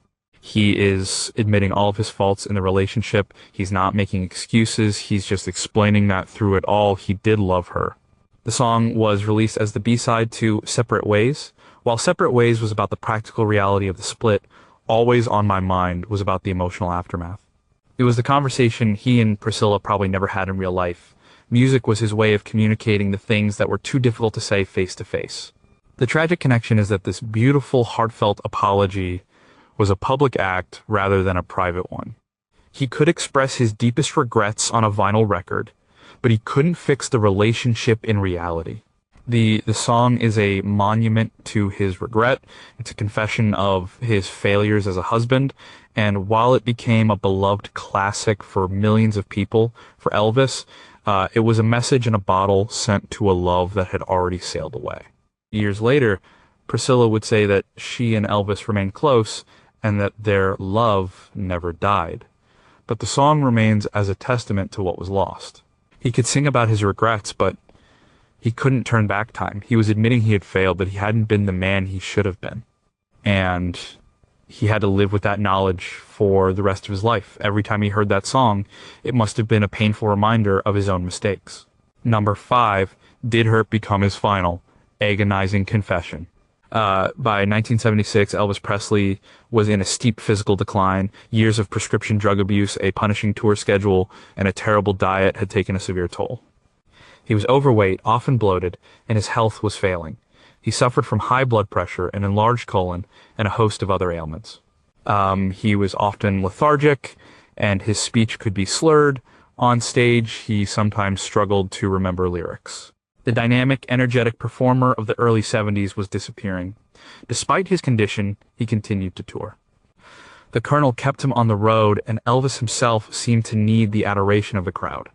He is admitting all of his faults in the relationship. He's not making excuses. He's just explaining that through it all, he did love her. The song was released as the B-side to Separate Ways. While Separate Ways was about the practical reality of the split, Always on My Mind was about the emotional aftermath. It was the conversation he and Priscilla probably never had in real life. Music was his way of communicating the things that were too difficult to say face to face. The tragic connection is that this beautiful, heartfelt apology was a public act rather than a private one. He could express his deepest regrets on a vinyl record, but he couldn't fix the relationship in reality. The song is a monument to his regret. It's a confession of his failures as a husband, and while it became a beloved classic for millions of people, for Elvis, it was a message in a bottle sent to a love that had already sailed away. Years later, Priscilla would say that she and Elvis remained close and that their love never died. But the song remains as a testament to what was lost. He could sing about his regrets, but he couldn't turn back time. He was admitting he had failed, that he hadn't been the man he should have been. And he had to live with that knowledge for the rest of his life. Every time he heard that song, it must have been a painful reminder of his own mistakes. Number 5, Did Hurt Become His Final? Agonizing Confession. By 1976, Elvis Presley was in a steep physical decline. Years of prescription drug abuse, a punishing tour schedule, and a terrible diet had taken a severe toll. He was overweight, often bloated, and his health was failing. He suffered from high blood pressure, an enlarged colon, and a host of other ailments. He was often lethargic, and his speech could be slurred. On stage, he sometimes struggled to remember lyrics. The dynamic, energetic performer of the early 70s was disappearing. Despite his condition, he continued to tour. The Colonel kept him on the road, and Elvis himself seemed to need the adoration of the crowd.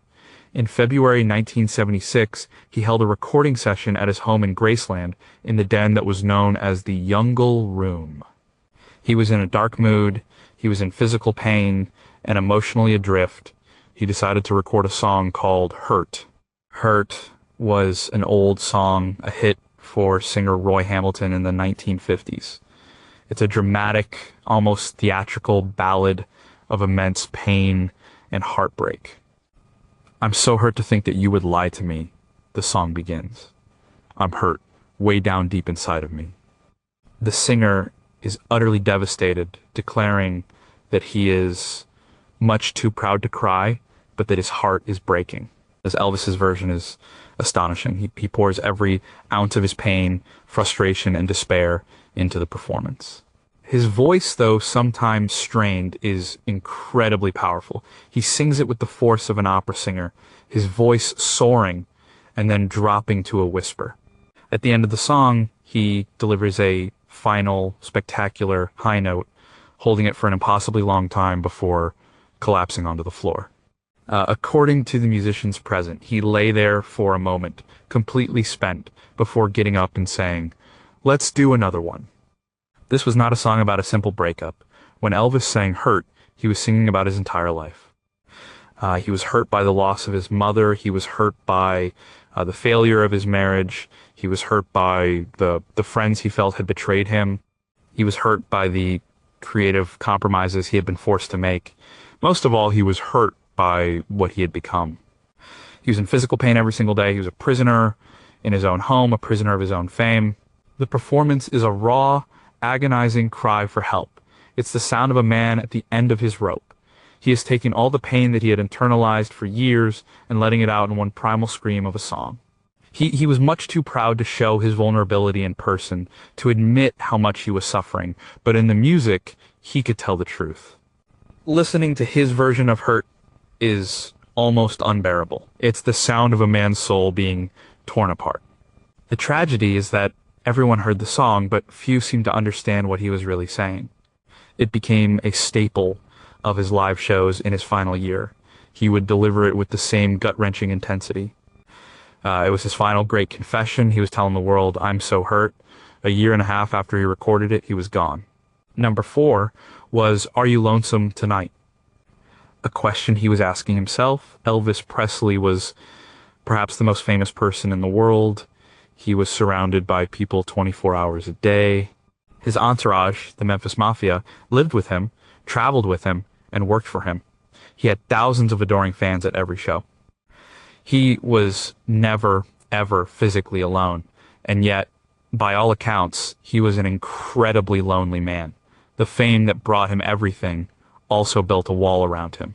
In February 1976, he held a recording session at his home in Graceland in the den that was known as the Youngle Room. He was in a dark mood, he was in physical pain, and emotionally adrift. He decided to record a song called Hurt. Hurt was an old song, a hit for singer Roy Hamilton in the 1950s. It's a dramatic, almost theatrical ballad of immense pain and heartbreak. I'm so hurt to think that you would lie to me, the song begins. I'm hurt, way down deep inside of me. The singer is utterly devastated, declaring that he is much too proud to cry, but that his heart is breaking. As Elvis's version is astonishing. He pours every ounce of his pain, frustration, and despair into the performance. His voice, though sometimes strained, is incredibly powerful. He sings it with the force of an opera singer, his voice soaring and then dropping to a whisper. At the end of the song, he delivers a final, spectacular high note, holding it for an impossibly long time before collapsing onto the floor. According to the musicians present, he lay there for a moment, completely spent, before getting up and saying, "Let's do another one." This was not a song about a simple breakup. When Elvis sang Hurt, he was singing about his entire life. He was hurt by the loss of his mother. He was hurt by the failure of his marriage. He was hurt by the friends he felt had betrayed him. He was hurt by the creative compromises he had been forced to make. Most of all, he was hurt by what he had become. He was in physical pain every single day. He was a prisoner in his own home, a prisoner of his own fame. The performance is a raw agonizing cry for help. It's the sound of a man at the end of his rope. He is taking all the pain that he had internalized for years and letting it out in one primal scream of a song. He was much too proud to show his vulnerability in person, to admit how much he was suffering, but in the music, he could tell the truth. Listening to his version of Hurt is almost unbearable. It's the sound of a man's soul being torn apart. The tragedy is that everyone heard the song, but few seemed to understand what he was really saying. It became a staple of his live shows in his final year. He would deliver it with the same gut-wrenching intensity. It was his final great confession. He was telling the world, "I'm so hurt." A year and a half after he recorded it, he was gone. Number 4 was, "Are you lonesome tonight?" A question he was asking himself. Elvis Presley was perhaps the most famous person in the world. He was surrounded by people 24 hours a day. His entourage, the Memphis Mafia, lived with him, traveled with him, and worked for him. He had thousands of adoring fans at every show. He was never, ever physically alone, and yet, by all accounts, he was an incredibly lonely man. The fame that brought him everything also built a wall around him.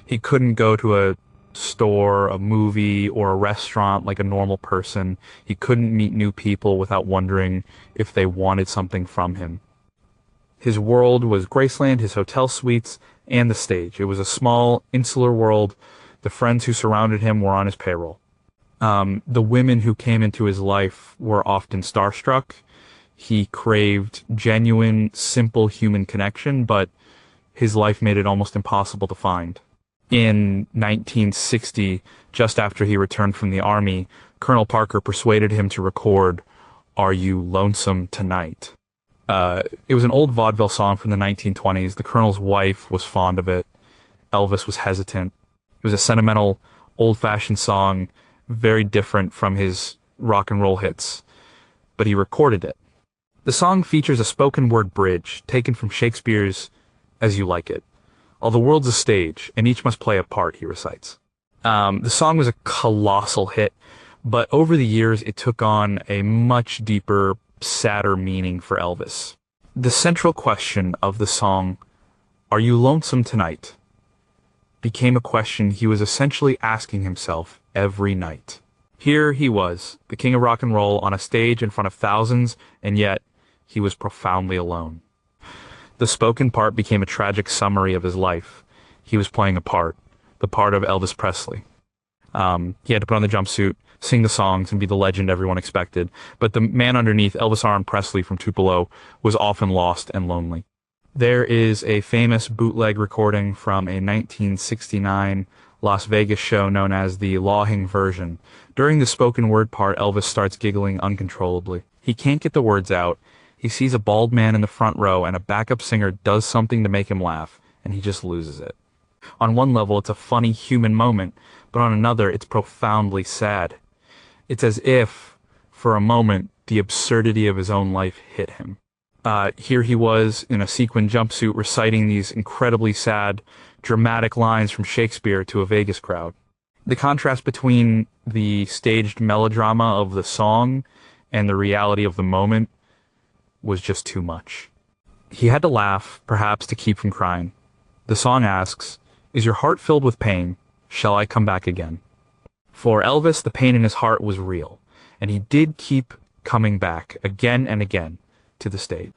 He couldn't go to a store, a movie, or a restaurant like a normal person. He couldn't meet new people without wondering if they wanted something from him. His world was Graceland, his hotel suites, and the stage. It was a small, insular world. The friends who surrounded him were on his payroll. The women who came into his life were often starstruck. He craved genuine, simple human connection, but his life made it almost impossible to find. In 1960, just after he returned from the army, Colonel Parker persuaded him to record "Are You Lonesome Tonight?" It was an old vaudeville song from the 1920s. The Colonel's wife was fond of it. Elvis was hesitant. It was a sentimental, old-fashioned song, very different from his rock and roll hits, but he recorded it. The song features a spoken word bridge taken from Shakespeare's As You Like It. All the world's a stage, and each must play a part, he recites. The song was a colossal hit, but over the years it took on a much deeper, sadder meaning for Elvis. The central question of the song, "Are you lonesome tonight?" became a question he was essentially asking himself every night. Here he was, the king of rock and roll, on a stage in front of thousands, and yet he was profoundly alone. The spoken part became a tragic summary of his life. He was playing a part, the part of Elvis Presley. He had to put on the jumpsuit, sing the songs, and be the legend everyone expected, but the man underneath, Elvis Arm Presley from Tupelo, was often lost and lonely. There is a famous bootleg recording from a 1969 Las Vegas show known as the Lawhing version. During the spoken word part, Elvis starts giggling uncontrollably. He can't get the words out. He sees a bald man in the front row, and a backup singer does something to make him laugh, and he just loses it. On one level, it's a funny human moment, but on another, it's profoundly sad. It's as if, for a moment, the absurdity of his own life hit him. Here he was in a sequin jumpsuit reciting these incredibly sad, dramatic lines from Shakespeare to a Vegas crowd. The contrast between the staged melodrama of the song and the reality of the moment was just too much. He had to laugh, perhaps to keep from crying. The song asks, "Is your heart filled with pain? Shall I come back again?" For Elvis, the pain in his heart was real, and he did keep coming back again and again to the stage.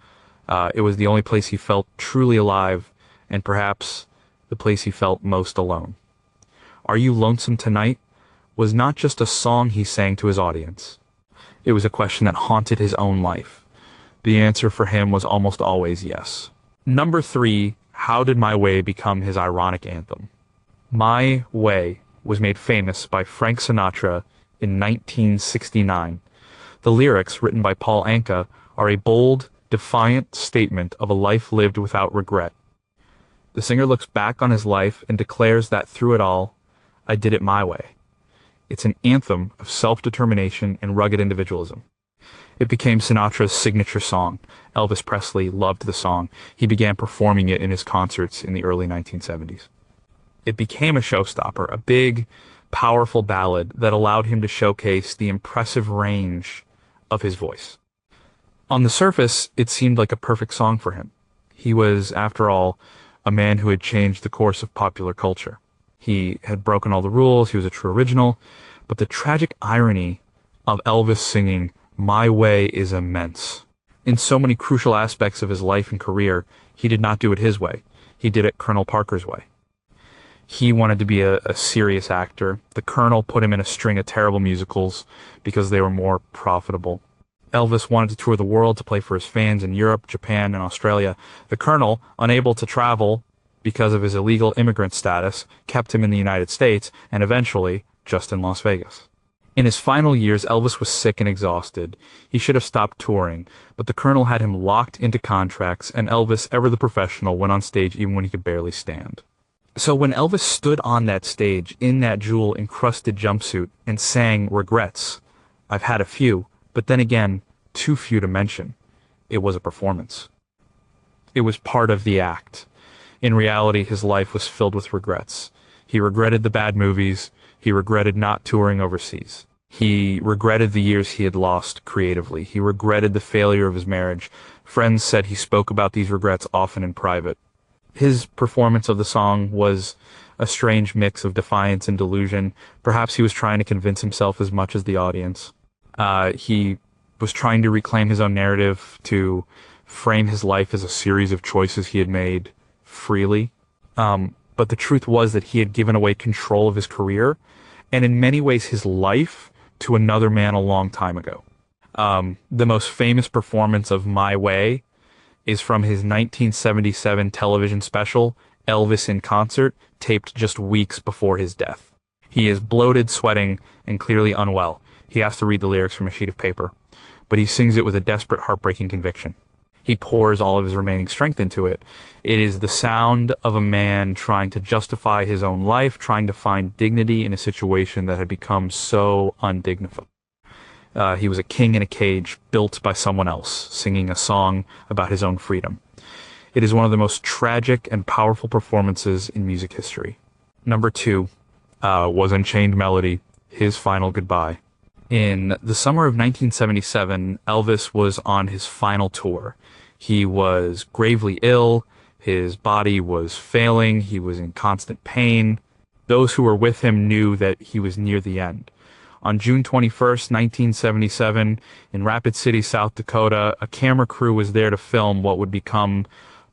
It was the only place he felt truly alive, and perhaps the place he felt most alone. "Are You Lonesome Tonight?" was not just a song he sang to his audience. It was a question that haunted his own life. The answer for him was almost always yes. Number 3, How Did My Way become his ironic anthem? My Way was made famous by Frank Sinatra in 1969. The lyrics, written by Paul Anka, are a bold, defiant statement of a life lived without regret. The singer looks back on his life and declares that through it all, "I did it my way." It's an anthem of self-determination and rugged individualism. It became Sinatra's signature song. Elvis Presley loved the song. He began performing it in his concerts in the early 1970s. It became a showstopper, a big, powerful ballad that allowed him to showcase the impressive range of his voice. On the surface, it seemed like a perfect song for him. He was, after all, a man who had changed the course of popular culture. He had broken all the rules, he was a true original, but the tragic irony of Elvis singing My Way is immense. In so many crucial aspects of his life and career, he did not do it his way. He did it Colonel Parker's way. He wanted to be a serious actor. The Colonel put him in a string of terrible musicals because they were more profitable. Elvis wanted to tour the world to play for his fans in Europe, Japan, and Australia. The Colonel, unable to travel because of his illegal immigrant status, kept him in the United States and eventually just in Las Vegas. In his final years, Elvis was sick and exhausted. He should have stopped touring, but the Colonel had him locked into contracts, and Elvis, ever the professional, went on stage even when he could barely stand. So when Elvis stood on that stage in that jewel-encrusted jumpsuit and sang Regrets, I've had a few, but then again, too few to mention, it was a performance. It was part of the act. In reality, his life was filled with regrets. He regretted the bad movies. He regretted not touring overseas. He regretted the years he had lost creatively. He regretted the failure of his marriage. Friends said he spoke about these regrets often in private. His performance of the song was a strange mix of defiance and delusion. Perhaps he was trying to convince himself as much as the audience. He was trying to reclaim his own narrative, to frame his life as a series of choices he had made freely. But the truth was that he had given away control of his career, and in many ways his life, to another man a long time ago. The most famous performance of My Way is from his 1977 television special, Elvis in Concert, taped just weeks before his death. He is bloated, sweating, and clearly unwell. He has to read the lyrics from a sheet of paper, but he sings it with a desperate, heartbreaking conviction. He pours all of his remaining strength into it. It is the sound of a man trying to justify his own life, trying to find dignity in a situation that had become so undignified. He was a king in a cage built by someone else, singing a song about his own freedom. It is one of the most tragic and powerful performances in music history. Number 2 was Unchained Melody, his final goodbye. In the summer of 1977, Elvis was on his final tour. He was gravely ill, his body was failing, he was in constant pain. Those who were with him knew that he was near the end. On June 21st, 1977, in Rapid City, South Dakota, a camera crew was there to film what would become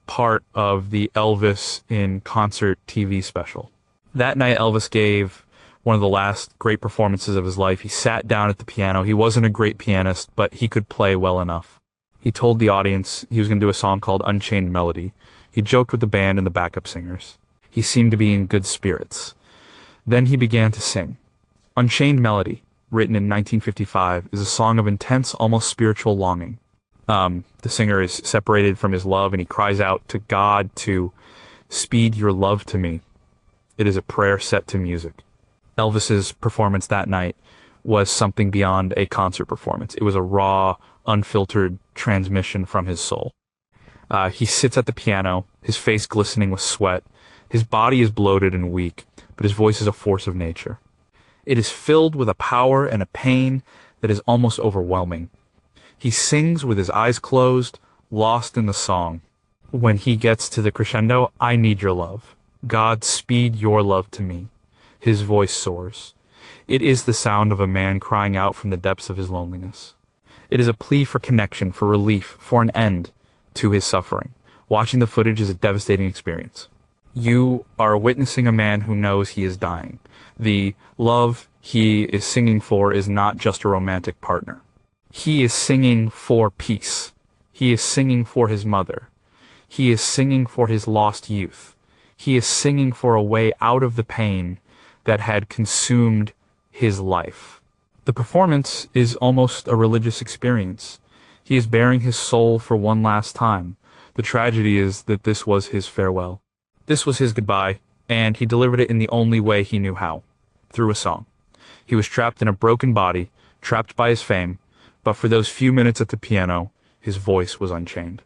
part of the Elvis in Concert TV special. That night, Elvis gave one of the last great performances of his life. He sat down at the piano. He wasn't a great pianist, but he could play well enough. He told the audience he was going to do a song called Unchained Melody. He joked with the band and the backup singers. He seemed to be in good spirits. Then he began to sing. Unchained Melody, written in 1955, is a song of intense, almost spiritual longing. The singer is separated from his love, and he cries out to God to speed your love to me. It is a prayer set to music. Elvis's performance that night was something beyond a concert performance. It was a raw, unfiltered transmission from his soul. He sits at the piano, his face glistening with sweat. His body is bloated and weak, but his voice is a force of nature. It is filled with a power and a pain that is almost overwhelming. He sings with his eyes closed, lost in the song. When he gets to the crescendo, I need your love. God, speed your love to me. His voice soars. It is the sound of a man crying out from the depths of his loneliness. It is a plea for connection, for relief, for an end to his suffering. Watching the footage is a devastating experience. You are witnessing a man who knows he is dying. The love he is singing for is not just a romantic partner. He is singing for peace. He is singing for his mother. He is singing for his lost youth. He is singing for a way out of the pain that had consumed his life. The performance is almost a religious experience. He is bearing his soul for one last time. The tragedy is that this was his farewell. This was his goodbye, and he delivered it in the only way he knew how, through a song. He was trapped in a broken body, trapped by his fame, but for those few minutes at the piano, his voice was unchained.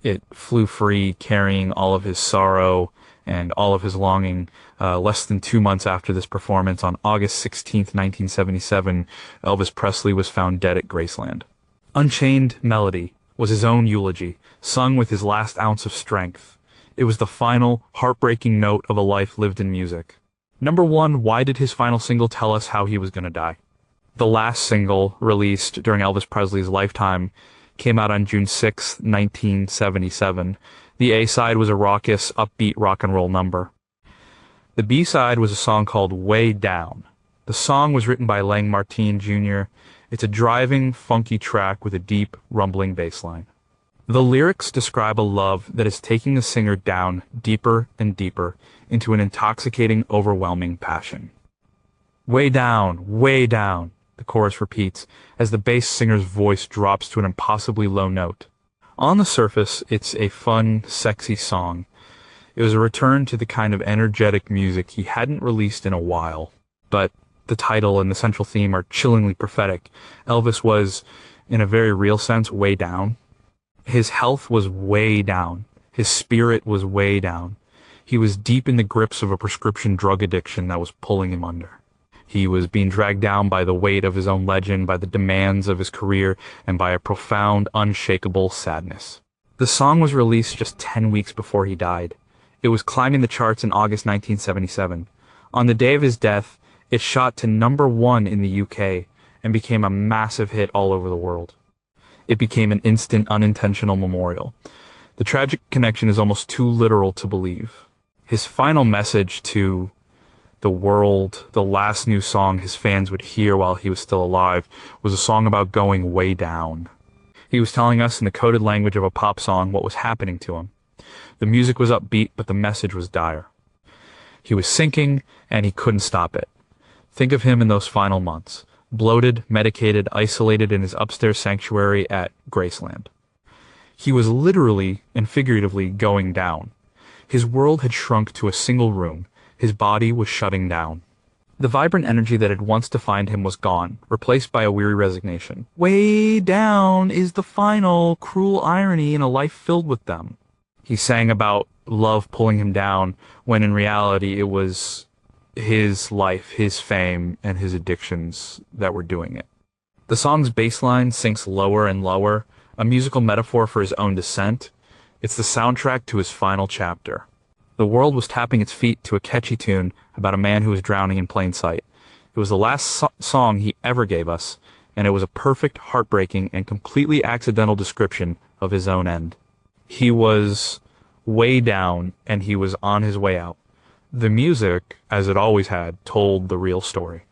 It flew free, carrying all of his sorrow and all of his longing. Less than 2 months after this performance, on August 16th, 1977, Elvis Presley was found dead at Graceland. Unchained Melody was his own eulogy, sung with his last ounce of strength. It was the final, heartbreaking note of a life lived in music. Number one, why did his final single tell us how he was going to die? The last single, released during Elvis Presley's lifetime, came out on June 6, 1977. The A-side was a raucous, upbeat rock and roll number. The B-side was a song called Way Down. The song was written by Lang Martin Jr. It's a driving, funky track with a deep, rumbling bass line. The lyrics describe a love that is taking the singer down deeper and deeper into an intoxicating, overwhelming passion. Way down, the chorus repeats as the bass singer's voice drops to an impossibly low note. On the surface, it's a fun, sexy song. It was a return to the kind of energetic music he hadn't released in a while. But the title and the central theme are chillingly prophetic. Elvis was, in a very real sense, way down. His health was way down. His spirit was way down. He was deep in the grips of a prescription drug addiction that was pulling him under. He was being dragged down by the weight of his own legend, by the demands of his career, and by a profound, unshakable sadness. The song was released just 10 weeks before he died. It was climbing the charts in August 1977. On the day of his death, it shot to number one in the UK and became a massive hit all over the world. It became an instant, unintentional memorial. The tragic connection is almost too literal to believe. His final message to the world, the last new song his fans would hear while he was still alive, was a song about going way down. He was telling us in the coded language of a pop song what was happening to him. The music was upbeat, but the message was dire. He was sinking, and he couldn't stop it. Think of him in those final months, bloated, medicated, isolated in his upstairs sanctuary at Graceland. He was literally and figuratively going down. His world had shrunk to a single room. His body was shutting down. The vibrant energy that had once defined him was gone, replaced by a weary resignation. Way down is the final, cruel irony in a life filled with them. He sang about love pulling him down, when in reality it was his life, his fame, and his addictions that were doing it. The song's bass line sinks lower and lower, a musical metaphor for his own descent. It's the soundtrack to his final chapter. The world was tapping its feet to a catchy tune about a man who was drowning in plain sight. It was the last song he ever gave us, and it was a perfect, heartbreaking, and completely accidental description of his own end. He was way down, and he was on his way out. The music, as it always had, told the real story.